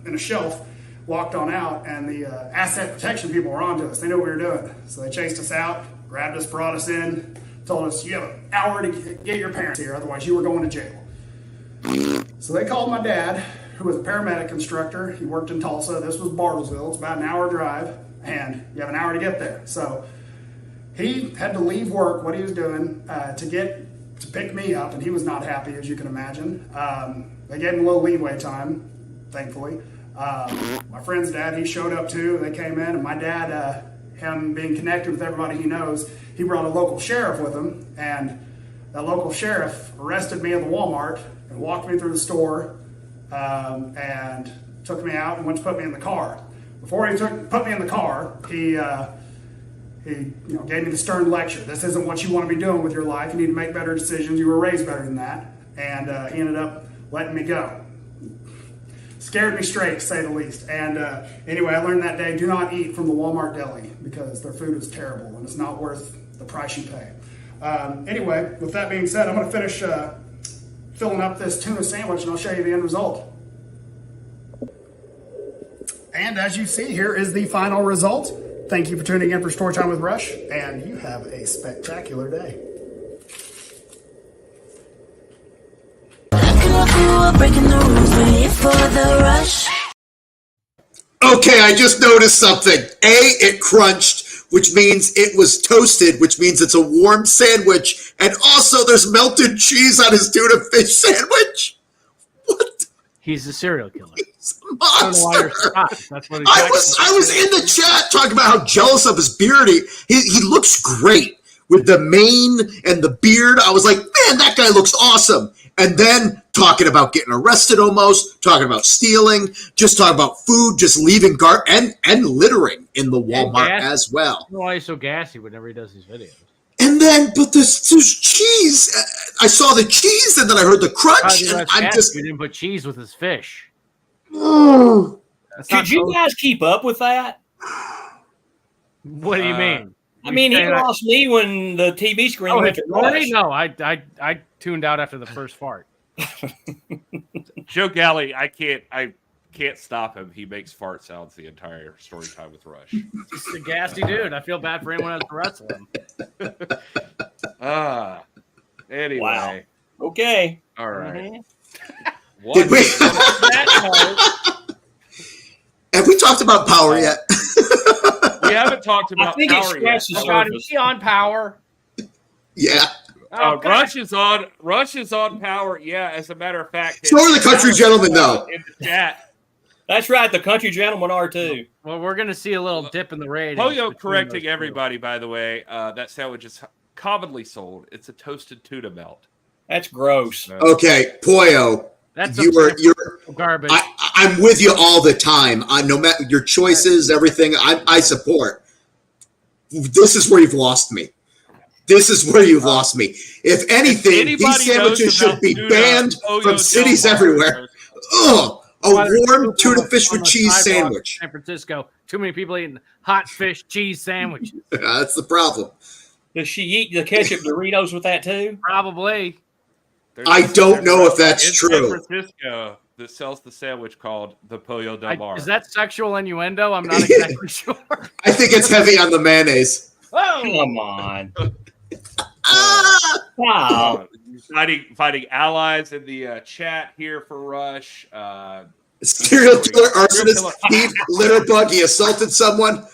in a shelf. Walked on out, and the asset protection people were onto us. They knew what we were doing. So they chased us out, grabbed us, brought us in, told us, you have an hour to get your parents here, otherwise you were going to jail. So they called my dad, who was a paramedic instructor. He worked in Tulsa. This was Bartlesville. It's about an hour drive, and you have an hour to get there. So he had to leave work, what he was doing, to pick me up, and he was not happy, as you can imagine. They gave him a little leeway time, thankfully. My friend's dad, he showed up too. They came in, and my dad, him being connected with everybody he knows, he brought a local sheriff with him, and that local sheriff arrested me at the Walmart and walked me through the store. And took me out and went to put me in the car. Before he put me in the car, he gave me the stern lecture. This isn't what you want to be doing with your life. You need to make better decisions. You were raised better than that. And he ended up letting me go. Scared me straight, to say the least. And anyway, I learned that day, do not eat from the Walmart deli because their food is terrible and it's not worth the price you pay. Anyway, with that being said, I'm going to finish filling up this tuna sandwich, and I'll show you the end result. And as you see, here is the final result. Thank you for tuning in for Storytime with Rush, and you have a spectacular day. for the rush. Okay, I just noticed something. It crunched, which means it was toasted, which means it's a warm sandwich. And also there's melted cheese on his tuna fish sandwich. What? He's a serial killer. He's a I don't know why you're monster. surprised. That's what I was in the chat talking about how jealous of his beard. He looks great with the mane and the beard. I was like, man, that guy looks awesome. And then talking about getting arrested almost, talking about stealing, just talking about food, just leaving and littering in the Walmart as well. I don't know why he's so gassy whenever he does these videos. And then, but there's cheese. I saw the cheese, and then I heard the crunch. And I'm just. He didn't put cheese with his fish. Could you guys keep up with that? What do you mean? I mean, he lost me when the TV screen went to rush. No, I tuned out after the first fart. Joe Galley, I can't stop him. He makes fart sounds the entire story time with Rush. Just a gassy dude. I feel bad for anyone else to wrestle him. Anyway. Wow. Okay. All right. Did we? Have we talked about Power yet? We haven't talked about Power yet. Is he on Power? Yeah. Rush is on Power. Yeah, as a matter of fact. So are the country gentlemen, though. In the chat. That's right. The country gentlemen are too. Well, we're going to see a little dip in the ratings. Poyo correcting everybody, by the way. That sandwich is commonly sold. It's a toasted tuna melt. That's gross. Okay, Poyo. That's you're garbage. I'm with you all the time. No matter your choices, everything. I support. This is where you've lost me. If anything, these sandwiches should be banned from cities everywhere. Ugh. A warm tuna fish with cheese sandwich. San Francisco. Too many people eating hot fish cheese sandwiches. That's the problem. Does she eat the ketchup Doritos with that too? Probably. I don't know if that's true. San Francisco that sells the sandwich called the Pollo Del Mar. Is that sexual innuendo? I'm not exactly sure. I think it's heavy on the mayonnaise. Oh, come on. Wow. Finding allies in the chat here for Rush. Serial killer, arsonist, thief, litterbug. He assaulted someone.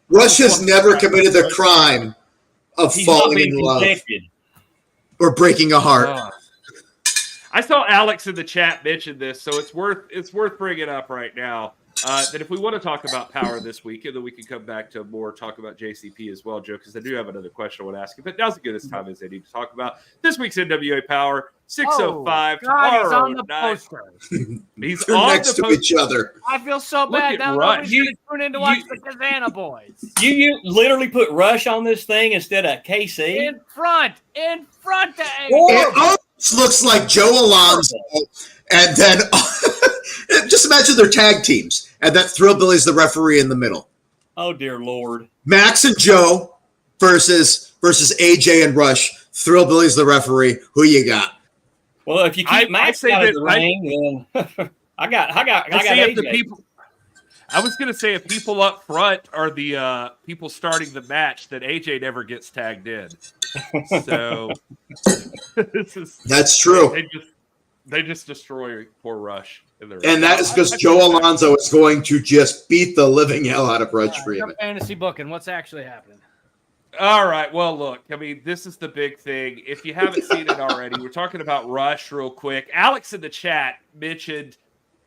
Rush has never committed the crime of falling in love or breaking a heart. I saw Alex in the chat mention this, so it's worth bringing up right now. That if we want to talk about Power this week, and then we can come back to more talk about JCP as well, Joe, because I do have another question I want to ask you. But now's as good as time as any to talk about this week's NWA Power 605 tomorrow. He's on the poster. He's They're next to each other. I feel so bad now. Nobody's going to tune in to watch the Cazana boys. You literally put Rush on this thing instead of KC in front. It almost looks like Joe Alonzo, and then just imagine their tag teams. And that Thrillbilly's the referee in the middle. Oh, dear Lord. Max and Joe versus AJ and Rush. Thrillbilly's the referee. Who you got? Well, if you keep Max out of the ring, then I got AJ. The people, I was going to say if people up front are the people starting the match, that AJ never gets tagged in. So that's true. They just destroy poor Rush. And that is because Joe Alonzo is going to just beat the living hell out of Rush Freeman. Fantasy booking. What's actually happening? All right. Well, look, I mean, this is the big thing. If you haven't seen it already, we're talking about Rush real quick. Alex in the chat mentioned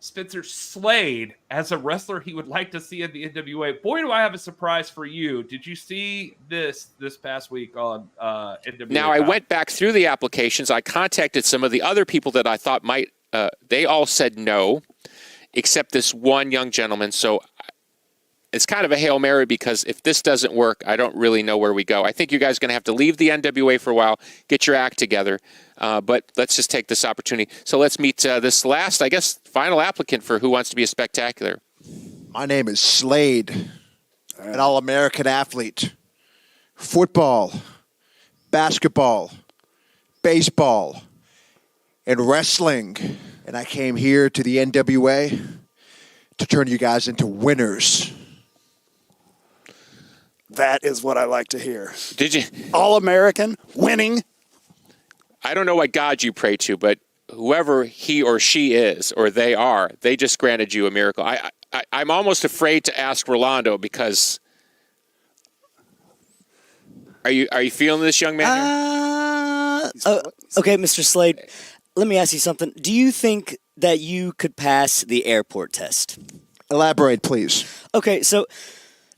Spencer Slade as a wrestler he would like to see in the NWA. Boy, do I have a surprise for you. Did you see this past week on NWA? Now, I went back through the applications. I contacted some of the other people that I thought might. They all said no, except this one young gentleman. So it's kind of a Hail Mary because if this doesn't work, I don't really know where we go. I think you guys are going to have to leave the NWA for a while, get your act together. But let's just take this opportunity. So let's meet this last, I guess, final applicant for Who Wants to Be a Spectacular. My name is Slade, an All-American athlete. Football, basketball, baseball, and wrestling. And I came here to the NWA to turn you guys into winners. That is what I like to hear. Did you? All-American, winning. I don't know what God you pray to, but whoever he or she is, or they are, they just granted you a miracle. I'm almost afraid to ask Rolando because are you feeling this, young man? Okay, Mr. Slade, let me ask you something. Do you think that you could pass the airport test? Elaborate, please. Okay, so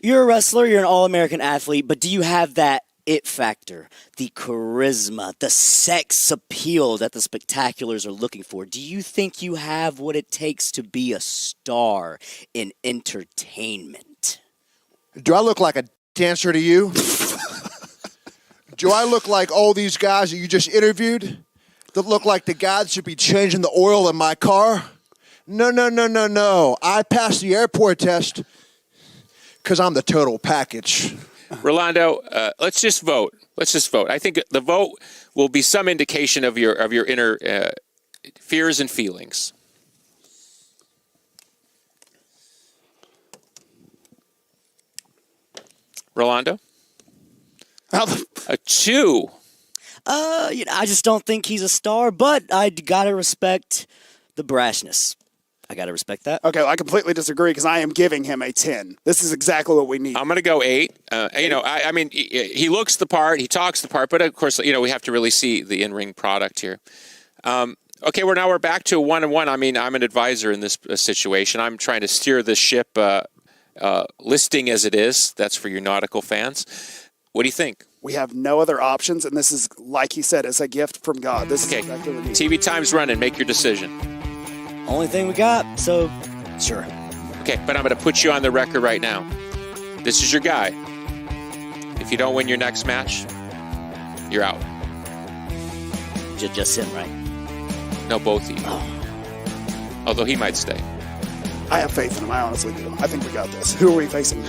you're a wrestler, you're an all-American athlete, but do you have that it factor, the charisma, the sex appeal that the spectaculars are looking for? Do you think you have what it takes to be a star in entertainment? Do I look like a dancer to you? Do I look like all these guys that you just interviewed that look like the guy that should be changing the oil in my car? No. I passed the airport test because I'm the total package. Rolando, let's just vote. I think the vote will be some indication of your inner fears and feelings. Rolando? A 2. I just don't think he's a star, but I gotta respect the brashness. I gotta respect that. Okay, well, I completely disagree because I am giving him a 10. This is exactly what we need. I'm going to go 8. I mean, he looks the part, he talks the part, but of course, we have to really see the in-ring product here. Okay, we're back to 1-1. I mean, I'm an advisor in this situation. I'm trying to steer this ship, listing as it is. That's for your nautical fans. What do you think? We have no other options, and this is, like he said, it's a gift from God. This is exactly what we need. TV time's running. Make your decision. Only thing we got, so sure. Okay, but I'm going to put you on the record right now. This is your guy. If you don't win your next match, you're out. Just him, right? No, both of you. Oh. Although he might stay. I have faith in him. I honestly do. I think we got this. Who are we facing?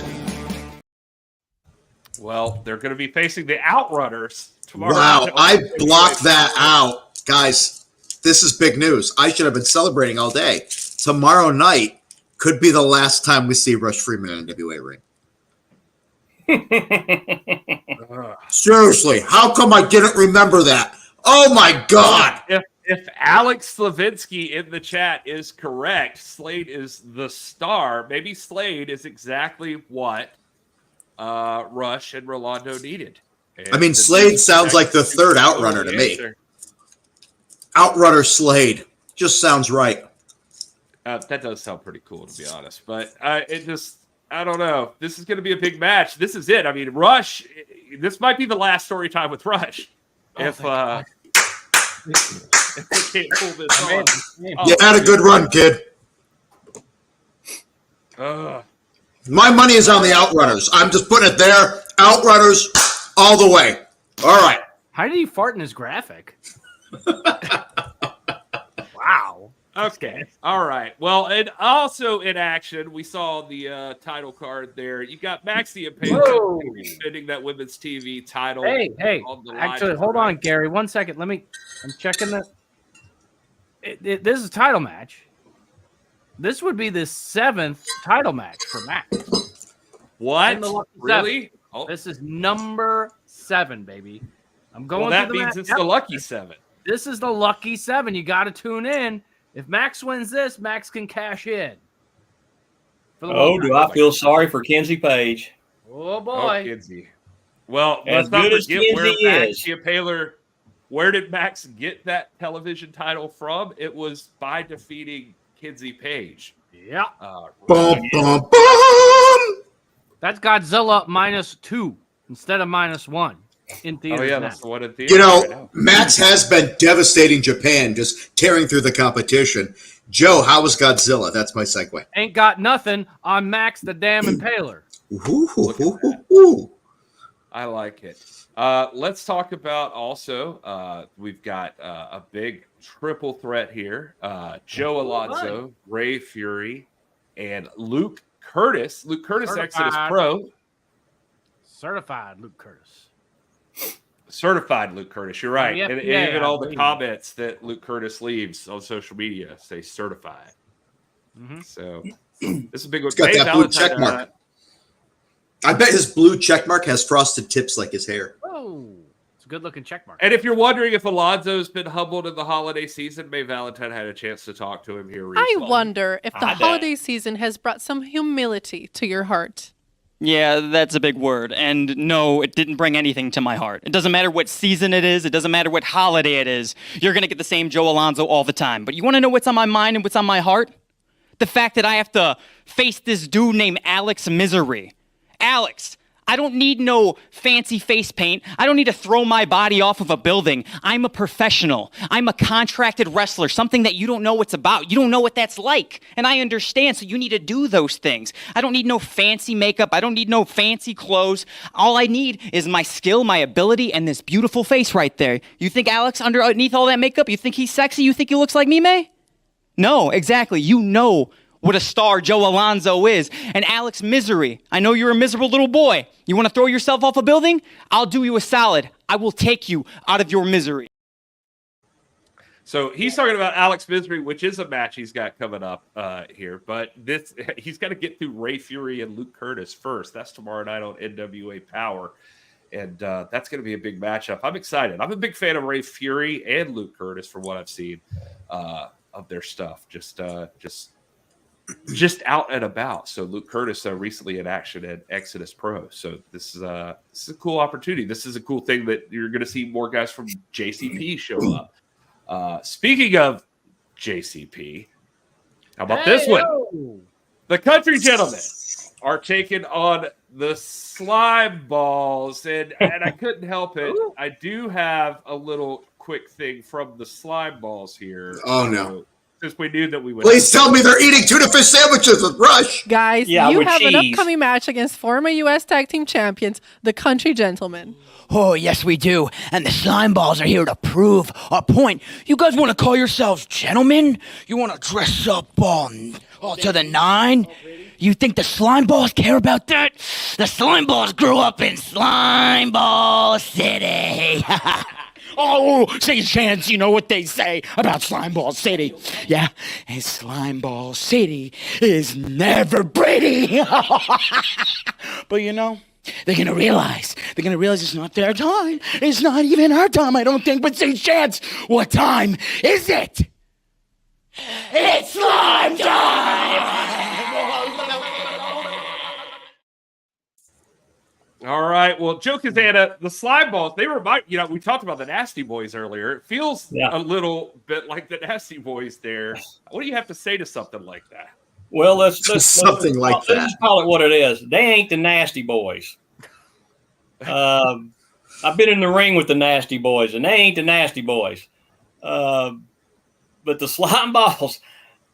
Well, they're going to be facing the Outrunners tomorrow. Wow, I blocked that out. Guys, this is big news. I should have been celebrating all day. Tomorrow night could be the last time we see Rush Freeman in a NWA ring. Seriously, how come I didn't remember that? Oh my God! If Alex Slavinsky in the chat is correct, Slade is the star. Maybe Slade is exactly what Rush and Rolando needed. I mean, Slade sounds like the third Outrunner to me. Outrunner Slade just sounds right. That does sound pretty cool, to be honest. But I don't know. This is going to be a big match. This is it. I mean, Rush, this might be the last story time with Rush. If we can't pull this off. You had a good run, kid. My money is on the Outrunners. I'm just putting it there. Outrunners all the way. All right. How did he fart in his graphic? Wow. Okay. All right. Well, and also in action, we saw the title card there. You got Max the Impaler defending that women's TV title. Hey. Actually, hold on, Gary. 1 second. I'm checking the. This is a title match. This would be the 7th title match for Max. What? Really? Oh. This is number 7, baby. I'm going. Well, that means it's the lucky 7. This is the lucky 7. You got to tune in. If Max wins this, Max can cash in. Do I feel sorry for Kenzie Page? Oh boy, Kenzie. Well, as let's not good as forget where Kenzie Max is. the Impaler. Where did Max get that television title from? It was by defeating Kenzie Page. Yeah. Bum, bum, bum. That's Godzilla -2 instead of -1 in theaters. Oh yeah, now. that's the one in theaters. You know, right now. Max has been devastating Japan, just tearing through the competition. Joe, how was Godzilla? That's my segue. Ain't got nothing on Max the damn Impaler. Ooh. I like it. Let's talk about also, we've got a big triple threat here. Joe Alonzo, Ray Fury, and Luke Curtis. Luke Curtis, Exodus Pro. Certified Luke Curtis. Certified Luke Curtis, you're right. And even all the believe comments that Luke Curtis leaves on social media say certified. Mm-hmm. So this is a big one. He's got Hey, that blue Valentine, check mark. I bet his blue check mark has frosted tips like his hair. Oh, it's good looking check mark. And if you're wondering if Alonzo's been humbled in the holiday season, May Valentine had a chance to talk to him here recently. I wonder if the holiday season has brought some humility to your heart. Yeah, that's a big word. And no, it didn't bring anything to my heart. It doesn't matter what season it is. It doesn't matter what holiday it is. You're going to get the same Joe Alonzo all the time. But you want to know what's on my mind and what's on my heart? The fact that I have to face this dude named Alex Misery. Alex, I don't need no fancy face paint. I don't need to throw my body off of a building. I'm a professional. I'm a contracted wrestler, something that you don't know what's about. You don't know what that's like. And I understand, so you need to do those things. I don't need no fancy makeup. I don't need no fancy clothes. All I need is my skill, my ability, and this beautiful face right there. You think Alex, underneath all that makeup, you think he's sexy? You think he looks like me, May? No, exactly. You know what a star Joe Alonzo is. And Alex Misery, I know you're a miserable little boy. You want to throw yourself off a building? I'll do you a solid. I will take you out of your misery. So he's talking about Alex Misery, which is a match he's got coming up here. But he's got to get through Ray Fury and Luke Curtis first. That's tomorrow night on NWA Power. And that's going to be a big matchup. I'm excited. I'm a big fan of Ray Fury and Luke Curtis from what I've seen of their stuff. Just out and about. So Luke Curtis recently in action at Exodus Pro. So this is a cool opportunity. This is a cool thing that you're going to see more guys from JCP show up. Speaking of JCP, how about this one? The Country Gentlemen are taking on the Slime Balls, and I couldn't help it. I do have a little quick thing from the Slime Balls here. Oh no. Because we knew that we would. Please tell me they're eating tuna fish sandwiches with Rush. Guys, you have an upcoming match against former U.S. Tag Team Champions, the Country Gentlemen. Oh, yes, we do. And the Slime Balls are here to prove our point. You guys want to call yourselves gentlemen? You want to dress up all to the nine? You think the Slime Balls care about that? The Slime Balls grew up in Slime Ball City. Oh, say chance, you know what they say about Slime Ball City. Yeah, and Slime Ball City is never pretty. But you know, they're going to realize it's not their time. It's not even our time, I don't think. But say chance, what time is it? It's slime time! All right. Well, Joe Cazana, the Slime Balls, they remind, we talked about the Nasty Boys earlier. It feels a little bit like the Nasty Boys there. What do you have to say to something like that? Well, let's something like that. Let's call it what it is. They ain't the Nasty Boys. I've been in the ring with the Nasty Boys, and they ain't the Nasty Boys. But the Slime Balls,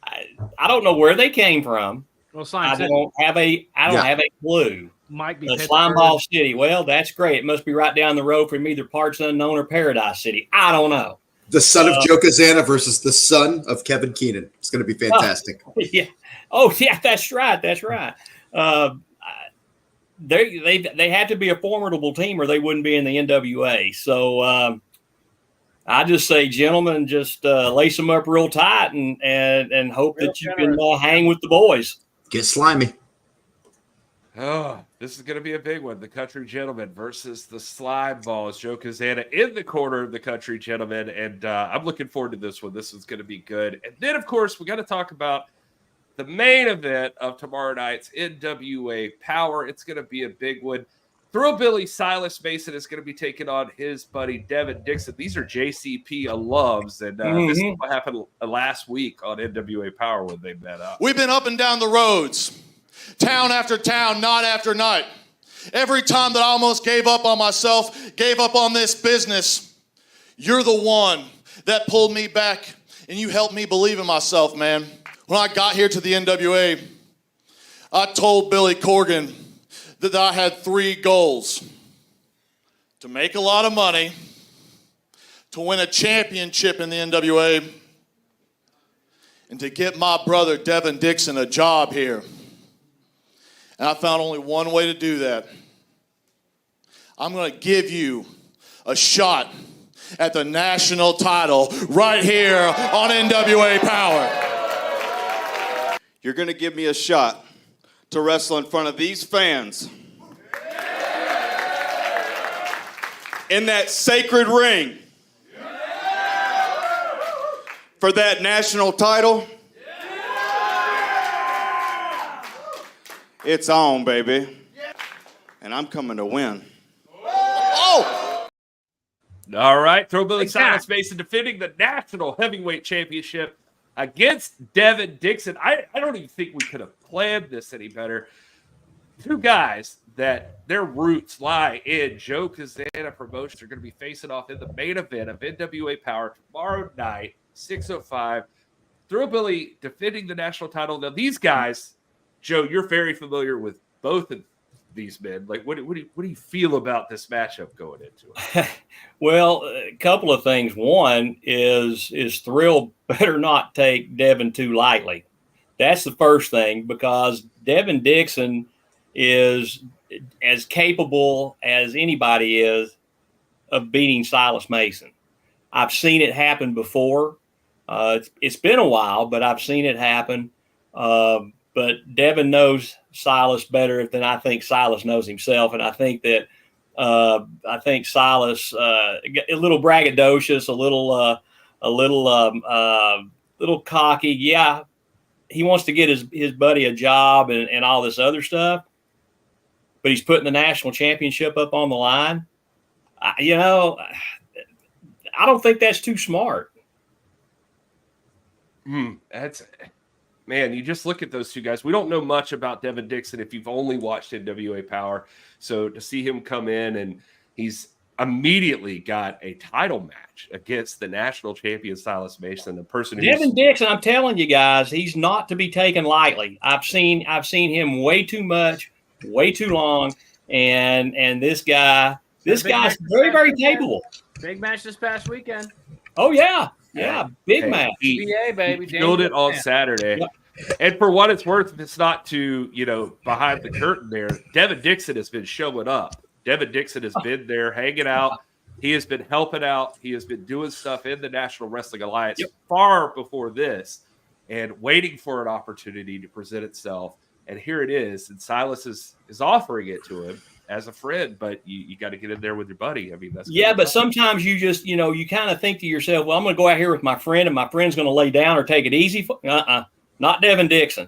I don't know where they came from. Well, I don't have a clue. Might be the Slime Ball City. Well, that's great. It must be right down the road from either Parts Unknown or Paradise City. I don't know. The son of Joe Cazana versus the son of Kevin Keenan. It's going to be fantastic. Yeah. Oh, yeah. That's right. That's right. They had to be a formidable team, or they wouldn't be in the NWA. So I just say, gentlemen, just lace them up real tight and hope that you can hang with the boys. Get slimy. Oh, this is going to be a big one. The Country Gentlemen versus the Slime Balls. Joe Cazana in the corner of the Country Gentlemen. And I'm looking forward to this one. This is going to be good. And then, of course, we got to talk about the main event of tomorrow night's NWA Power. It's going to be a big one. Thrillbilly Silas Mason is going to be taking on his buddy Devin Dixon. These are JCP alums. And this is what happened last week on NWA Power when they met up. We've been up and down the roads. Town after town, night after night. Every time that I almost gave up on myself, gave up on this business, you're the one that pulled me back and you helped me believe in myself, man. When I got here to the NWA, I told Billy Corgan that I had 3 goals. To make a lot of money, to win a championship in the NWA, and to get my brother Devin Dixon a job here. And I found only one way to do that. I'm going to give you a shot at the national title right here on NWA Power. You're going to give me a shot to wrestle in front of these fans. in that sacred ring for that national title? It's on, baby. And I'm coming to win. Oh! All right. Throwbilly Silas Mason defending the National Heavyweight Championship against Devin Dixon. I don't even think we could have planned this any better. Two guys that their roots lie in Joe Cazana Promotions are going to be facing off in the main event of NWA Power tomorrow night, 6:05. Throwbilly defending the national title. Now, these guys, Joe, you're very familiar with both of these men. Like, what do you feel about this matchup going into it? Well, a couple of things. One is Thrill better not take Devin too lightly. That's the first thing, because Devin Dixon is as capable as anybody is of beating Silas Mason. I've seen it happen before. It's been a while, but I've seen it happen. But Devin knows Silas better than I think Silas knows himself, and I think that Silas a little braggadocious, a little cocky. Yeah, he wants to get his buddy a job and all this other stuff, but he's putting the national championship up on the line. I don't think that's too smart. Man, you just look at those two guys. We don't know much about Devin Dixon if you've only watched NWA Power. So to see him come in and he's immediately got a title match against the national champion Silas Mason, the person who's Devin Dixon, I'm telling you guys, he's not to be taken lightly. I've seen him way too much, way too long, and this guy's very, very capable. Big match this past weekend. Oh yeah. Yeah, big match. PA, baby. He killed it on Saturday. Yep. And for what it's worth, if it's not to, behind the curtain there, Devin Dixon has been showing up. Devin Dixon has been there hanging out. He has been helping out. He has been doing stuff in the National Wrestling Alliance far before this and waiting for an opportunity to present itself. And here it is. And Silas is offering it to him as a friend, but you got to get in there with your buddy. I mean, that's but sometimes you just, you kind of think to yourself, well, I'm going to go out here with my friend and my friend's going to lay down or take it easy. Not Devin Dixon.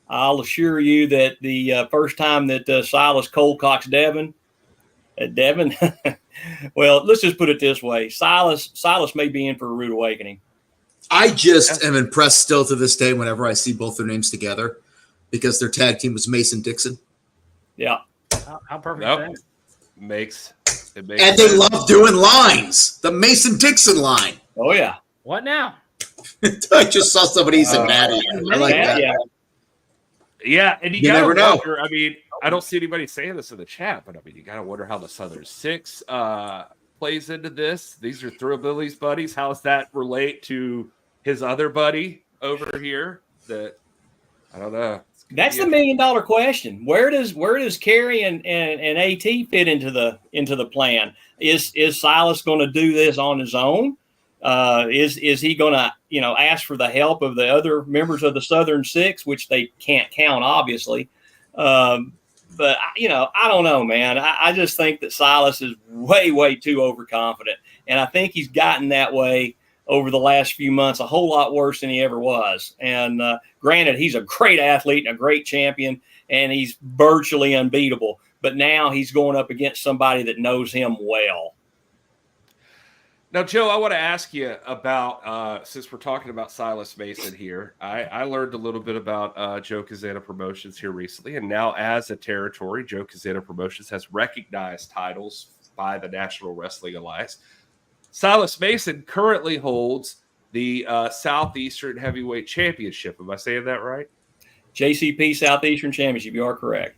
I'll assure you that the first time that Silas cold-cocks Devin, well, let's just put it this way. Silas may be in for a rude awakening. I just am impressed still to this day whenever I see both their names together, because their tag team was Mason Dixon. Yeah. How perfect is that? Makes and they love doing lines. The Mason Dixon line. Oh yeah. What now? I just saw somebody say Maddie. I like that. Yeah, and you never know. Wonder, I mean, I don't see anybody saying this in the chat, but I mean, you gotta wonder how the Southern Six plays into this. These are Thrillbilly's buddies. How does that relate to his other buddy over here? That I don't know. That's the $1 million question. Where does Kerry and AT fit into the plan? Is Silas going to do this on his own? Is he going to ask for the help of the other members of the Southern Six, which they can't count, obviously? But I don't know, man. I just think that Silas is way too overconfident, and I think he's gotten that way over the last few months, a whole lot worse than he ever was. And granted, he's a great athlete and a great champion, and he's virtually unbeatable. But now he's going up against somebody that knows him well. Now, Joe, I want to ask you about, since we're talking about Silas Mason here, I learned a little bit about Joe Cazana Promotions here recently. And now as a territory, Joe Cazana Promotions has recognized titles by the National Wrestling Alliance. Silas Mason currently holds the Southeastern Heavyweight Championship. Am I saying that right? JCP Southeastern Championship. You are correct.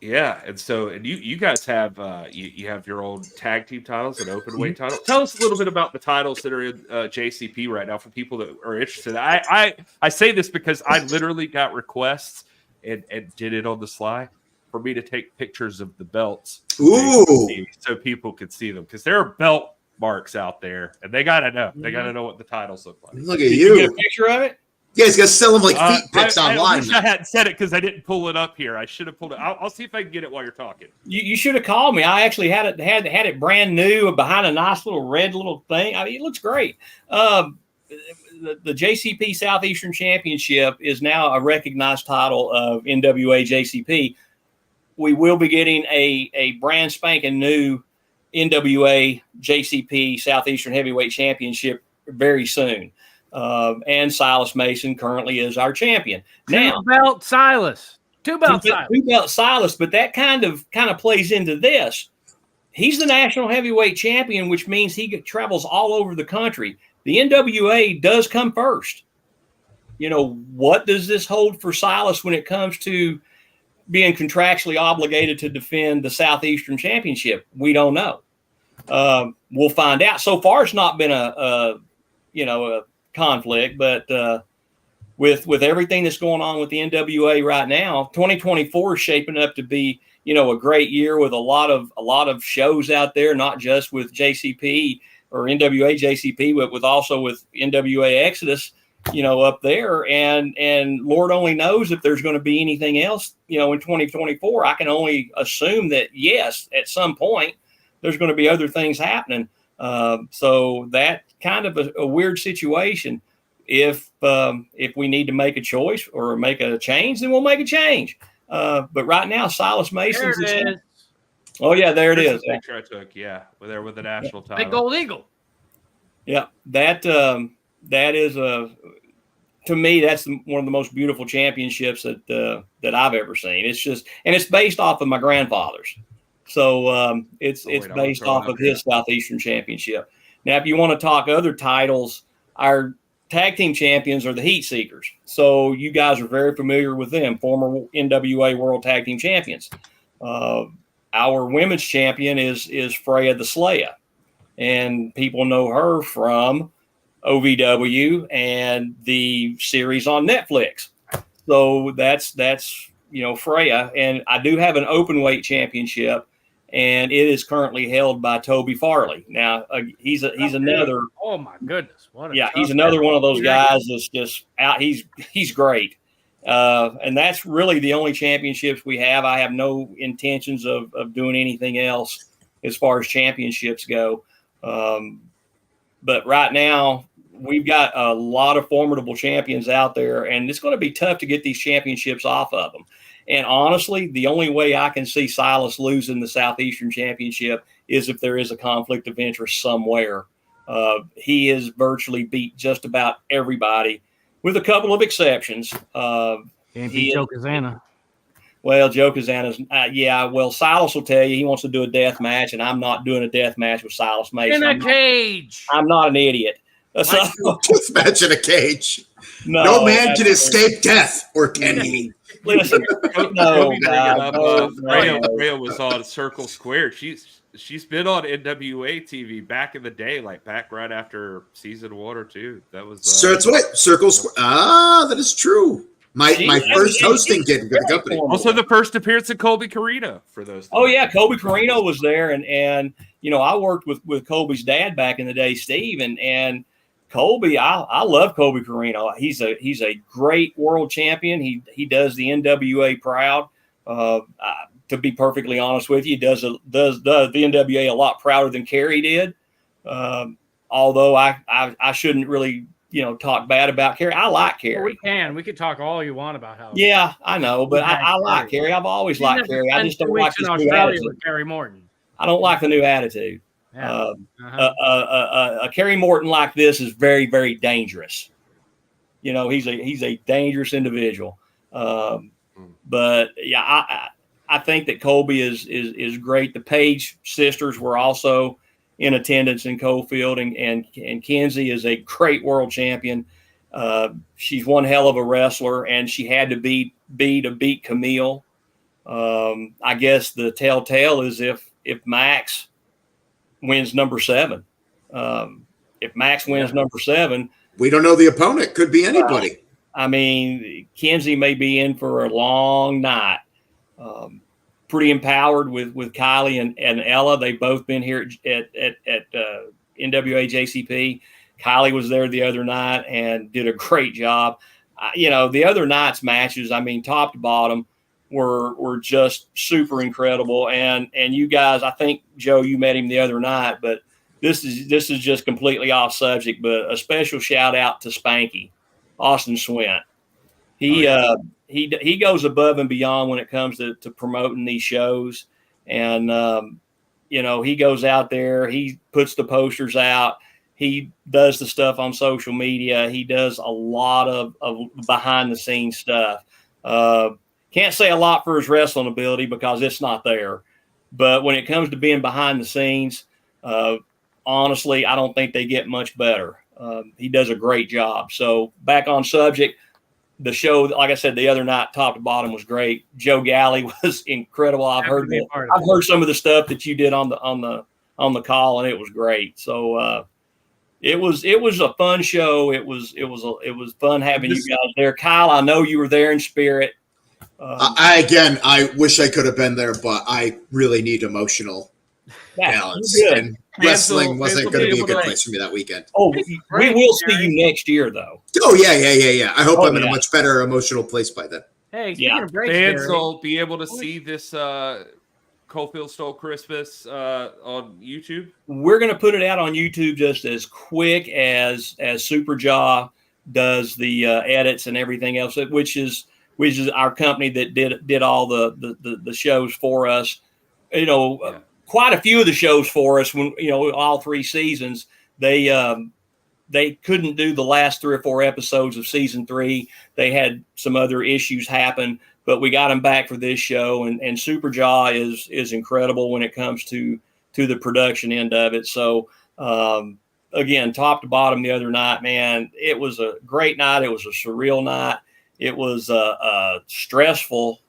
Yeah, and you guys have you have your own tag team titles and open weight titles. Tell us a little bit about the titles that are in JCP right now for people that are interested. I say this because I literally got requests and did it on the sly for me to take pictures of the belts. Ooh. So people could see them, because there are belt marks out there, and they gotta know. They gotta know what the titles look like. Look at Did you. get a picture of it? Yeah, he's gonna sell them like feet pics I online. wish I hadn't said it because I didn't pull it up here. I should have pulled it. I'll see if I can get it while you're talking. You should have called me. I actually had it brand new behind a nice little red little thing. I mean, it looks great. The JCP Southeastern Championship is now a recognized title of NWA JCP. We will be getting a brand spanking new NWA JCP Southeastern Heavyweight Championship very soon. And Silas Mason currently is our champion. Two-belt Silas. Two-belt Silas, but that kind of plays into this. He's the national heavyweight champion, which means he travels all over the country. The NWA does come first. You know, what does this hold for Silas when it comes to being contractually obligated to defend the Southeastern Championship? We don't know. We'll find out. So far, it's not been a conflict, but with everything that's going on with the NWA right now, 2024 is shaping up to be, a great year with a lot of shows out there, not just with JCP or NWA JCP, but also with NWA Exodus, up there. And Lord only knows if there's going to be anything else, in 2024. I can only assume that, yes, at some point there's going to be other things happening. So that kind of a weird situation. If we need to make a choice or make a change, then we'll make a change. But right now, Silas Mason's. Oh yeah, there it is. The picture I took, with the national title. Big gold eagle. Yeah, that is to me, that's one of the most beautiful championships that I've ever seen. It's just, and it's based off of my grandfather's. So it's based off of his Southeastern Championship. Now, if you want to talk other titles, our tag team champions are the Heat Seekers. So you guys are very familiar with them, former NWA World Tag Team Champions. Our women's champion is Freya the Slaya, and people know her from OVW and the series on Netflix. So that's Freya. And I do have an open weight championship, and it is currently held by Toby Farley. Now he's another. Oh my goodness! He's another one of those guys that's just out. He's great, and that's really the only championships we have. I have no intentions of doing anything else as far as championships go. But right now, we've got a lot of formidable champions out there, and it's going to be tough to get these championships off of them. And honestly, the only way I can see Silas losing the Southeastern Championship is if there is a conflict of interest somewhere. He has virtually beat just about everybody, with a couple of exceptions. Can't beat Joe Cazana. Well, Joe Cazana's, Silas will tell you he wants to do a death match, and I'm not doing a death match with Silas Mason. In a cage. I'm not an idiot. Death match in a cage. No man can escape death, or can he? Listen, Rhea was on Circle Square. She's been on NWA TV back in the day, like back right after season 1 or 2. That was so that's what Circle Square. That is true. My first hosting gig with the company. Also, the first appearance of Colby Carino for those. Oh yeah, Colby Carino was there, and I worked with Colby's dad back in the day, Steve, and Colby, I love Colby Carino. He's a great world champion. He does the NWA proud. To be perfectly honest with you, does the NWA a lot prouder than Kerry did. Although I shouldn't really talk bad about Kerry. I like Kerry. Well, we could talk all you want about how. Yeah, I know, but I like Kerry. I've always liked Kerry. I just don't like this new attitude. With Kerry Morton. I don't like the new attitude. Yeah. A Kerry Morton like this is very, very dangerous. He's a dangerous individual. But yeah, I think that Colby is great. The Page sisters were also in attendance in Cofield, and Kenzie is a great world champion. She's one hell of a wrestler, and she had to beat Camille. I guess the telltale is if Max wins number 7. If Max wins number 7, we don't know the opponent. Could be anybody. Kenzie may be in for a long night. Pretty empowered with Kylie and Ella. They've both been here at NWA JCP. Kylie was there the other night and did a great job. the other night's matches, I mean, top to bottom, were just super incredible. And you guys, I think, Joe, you met him the other night, but this is just completely off subject. But a special shout out to Spanky, Austin Swint. He goes above and beyond when it comes to promoting these shows, and he goes out there, he puts the posters out, he does the stuff on social media, he does a lot of behind the scenes stuff. Can't say a lot for his wrestling ability because it's not there, but when it comes to being behind the scenes, honestly, I don't think they get much better. He does a great job. So back on subject. The show, like I said, the other night, top to bottom, was great. Joe Galley was incredible. I've heard some of the stuff that you did on the call, and it was great. So it was a fun show. It was fun having you guys there. Kyle, I know you were there in spirit. I wish I could have been there, but I really need emotional balance. And wrestling wasn't going to be a good place for me that weekend. Oh, we will see you next year, though. Oh, yeah. I hope I'm in a much better emotional place by then. Hey, speaking of breaks, fans will be able to see this Cofield Stole Christmas on YouTube. We're going to put it out on YouTube just as quick as Super Jaw does the edits and everything else, which is our company that did all the shows for us. Quite a few of the shows for us when all 3 seasons. They couldn't do the last 3 or 4 episodes of season 3. They had some other issues happen, but we got them back for this show. And Super Jaw is incredible when it comes to the production end of it. So again, top to bottom the other night, man, it was a great night. It was a surreal night. It was a stressful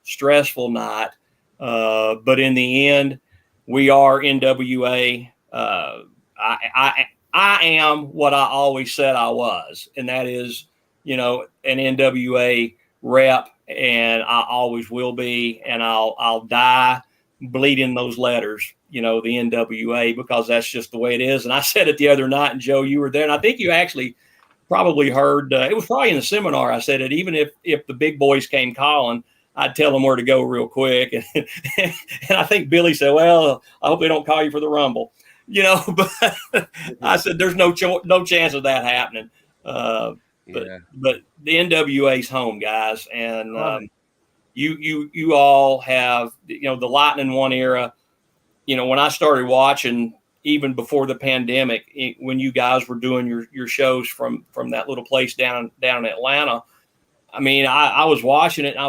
night. But in the end, we are NWA. I am what I always said I was, and that is, an NWA rep, and I always will be, and I'll die bleeding those letters, the NWA, because that's just the way it is. And I said it the other night, and Joe, you were there, and I think you actually probably heard, it was probably in the seminar, I said it, even if the big boys came calling, I'd tell them where to go real quick. And I think Billy said, well, I hope they don't call you for the Rumble, but I said, there's no chance of that happening. But the NWA's home, guys. And you all have, the Lightning One era, when I started watching, even before the pandemic, when you guys were doing your shows from that little place down in Atlanta, I mean, I was watching it, and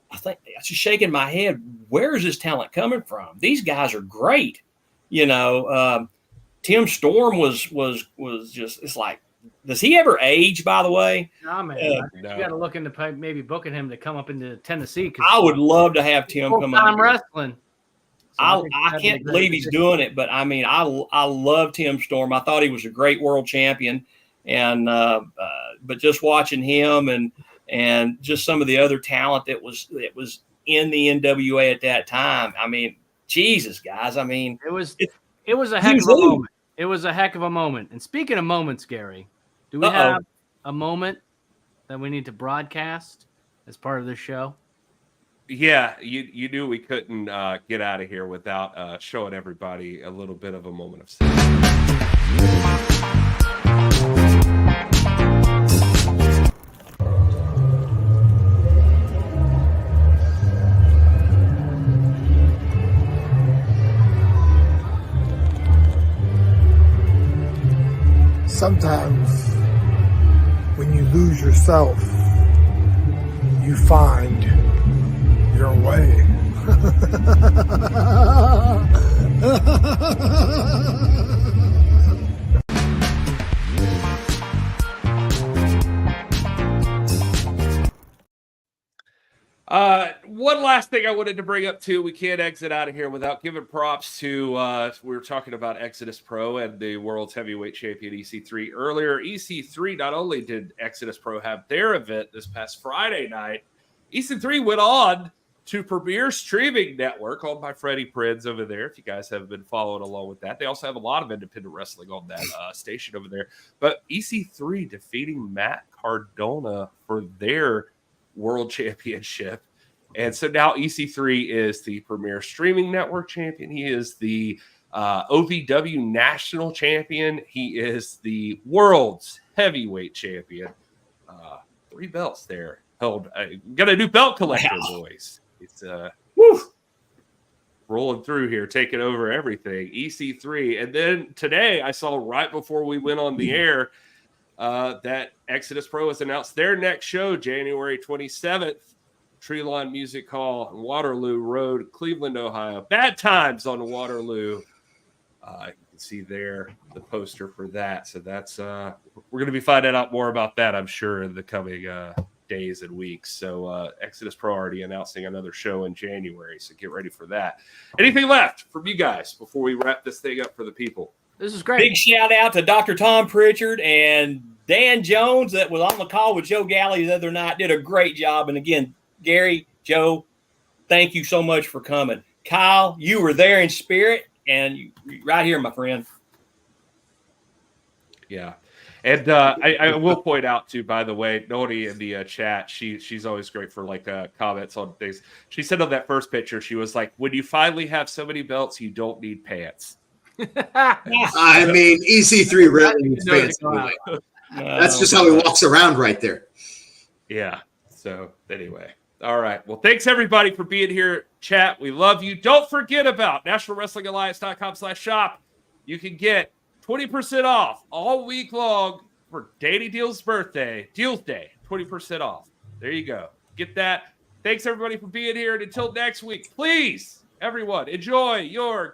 I think I was just shaking my head. Where is this talent coming from? These guys are great. Tim Storm was just, it's like, does he ever age, by the way? No, man. You got to look into maybe booking him to come up into Tennessee. I would love to have Tim come up. I'm wrestling. So I can't believe he's doing it, but I mean, I love Tim Storm. I thought he was a great world champion, and but just watching him and just some of the other talent that was in the NWA at that time. I mean, Jesus, guys. I mean, it was a heck of a moment. It was a heck of a moment. And speaking of moments, Gary, do we have a moment that we need to broadcast as part of this show? Yeah, you knew we couldn't get out of here without showing everybody a little bit of a moment of silence. Sometimes when you lose yourself, you find your way. One last thing I wanted to bring up too. We can't exit out of here without giving props to. We were talking about Exodus Pro and the world's heavyweight champion EC3 earlier. EC3 not only did Exodus Pro have their event this past Friday night, EC3 went on to Premier Streaming Network, owned by Freddie Prinz over there. If you guys haven't been following along with that, they also have a lot of independent wrestling on that station over there. But EC3 defeating Matt Cardona for their World Championship. And so now EC3 is the Premier Streaming Network champion. He is the OVW National Champion. He is the World's Heavyweight Champion. 3 belts there. Held. Got a new belt collector, boys. It's rolling through here, taking over everything. EC3. And then today, I saw right before we went on the air that Exodus Pro has announced their next show, January 27th. Treelawn Music Hall, Waterloo Road, Cleveland, Ohio. Bad times on Waterloo. You can see there the poster for that. So that's we're going to be finding out more about that, I'm sure, in the coming days and weeks. So Exodus Pro already announcing another show in January. So get ready for that. Anything left from you guys before we wrap this thing up for the people? This is great. Big shout out to Dr. Tom Pritchard and Dan Jones that was on the call with Joe Galley the other night. Did a great job. And again, Gary, Joe, thank you so much for coming. Kyle, you were there in spirit, and you right here, my friend. Yeah. And I will point out, too, by the way, Noni in the chat, she's always great for, like, comments on things. She said on that first picture, she was like, when you finally have so many belts, you don't need pants. I mean, EC3 really needs pants. That's just how he walks around right there. Yeah. So, anyway. All right. Well, thanks, everybody, for being here. Chat, we love you. Don't forget about NationalWrestlingAlliance.com/shop. You can get 20% off all week long for Danny Deal's birthday. Deals Day, 20% off. There you go. Get that. Thanks, everybody, for being here. And until next week, please, everyone, enjoy your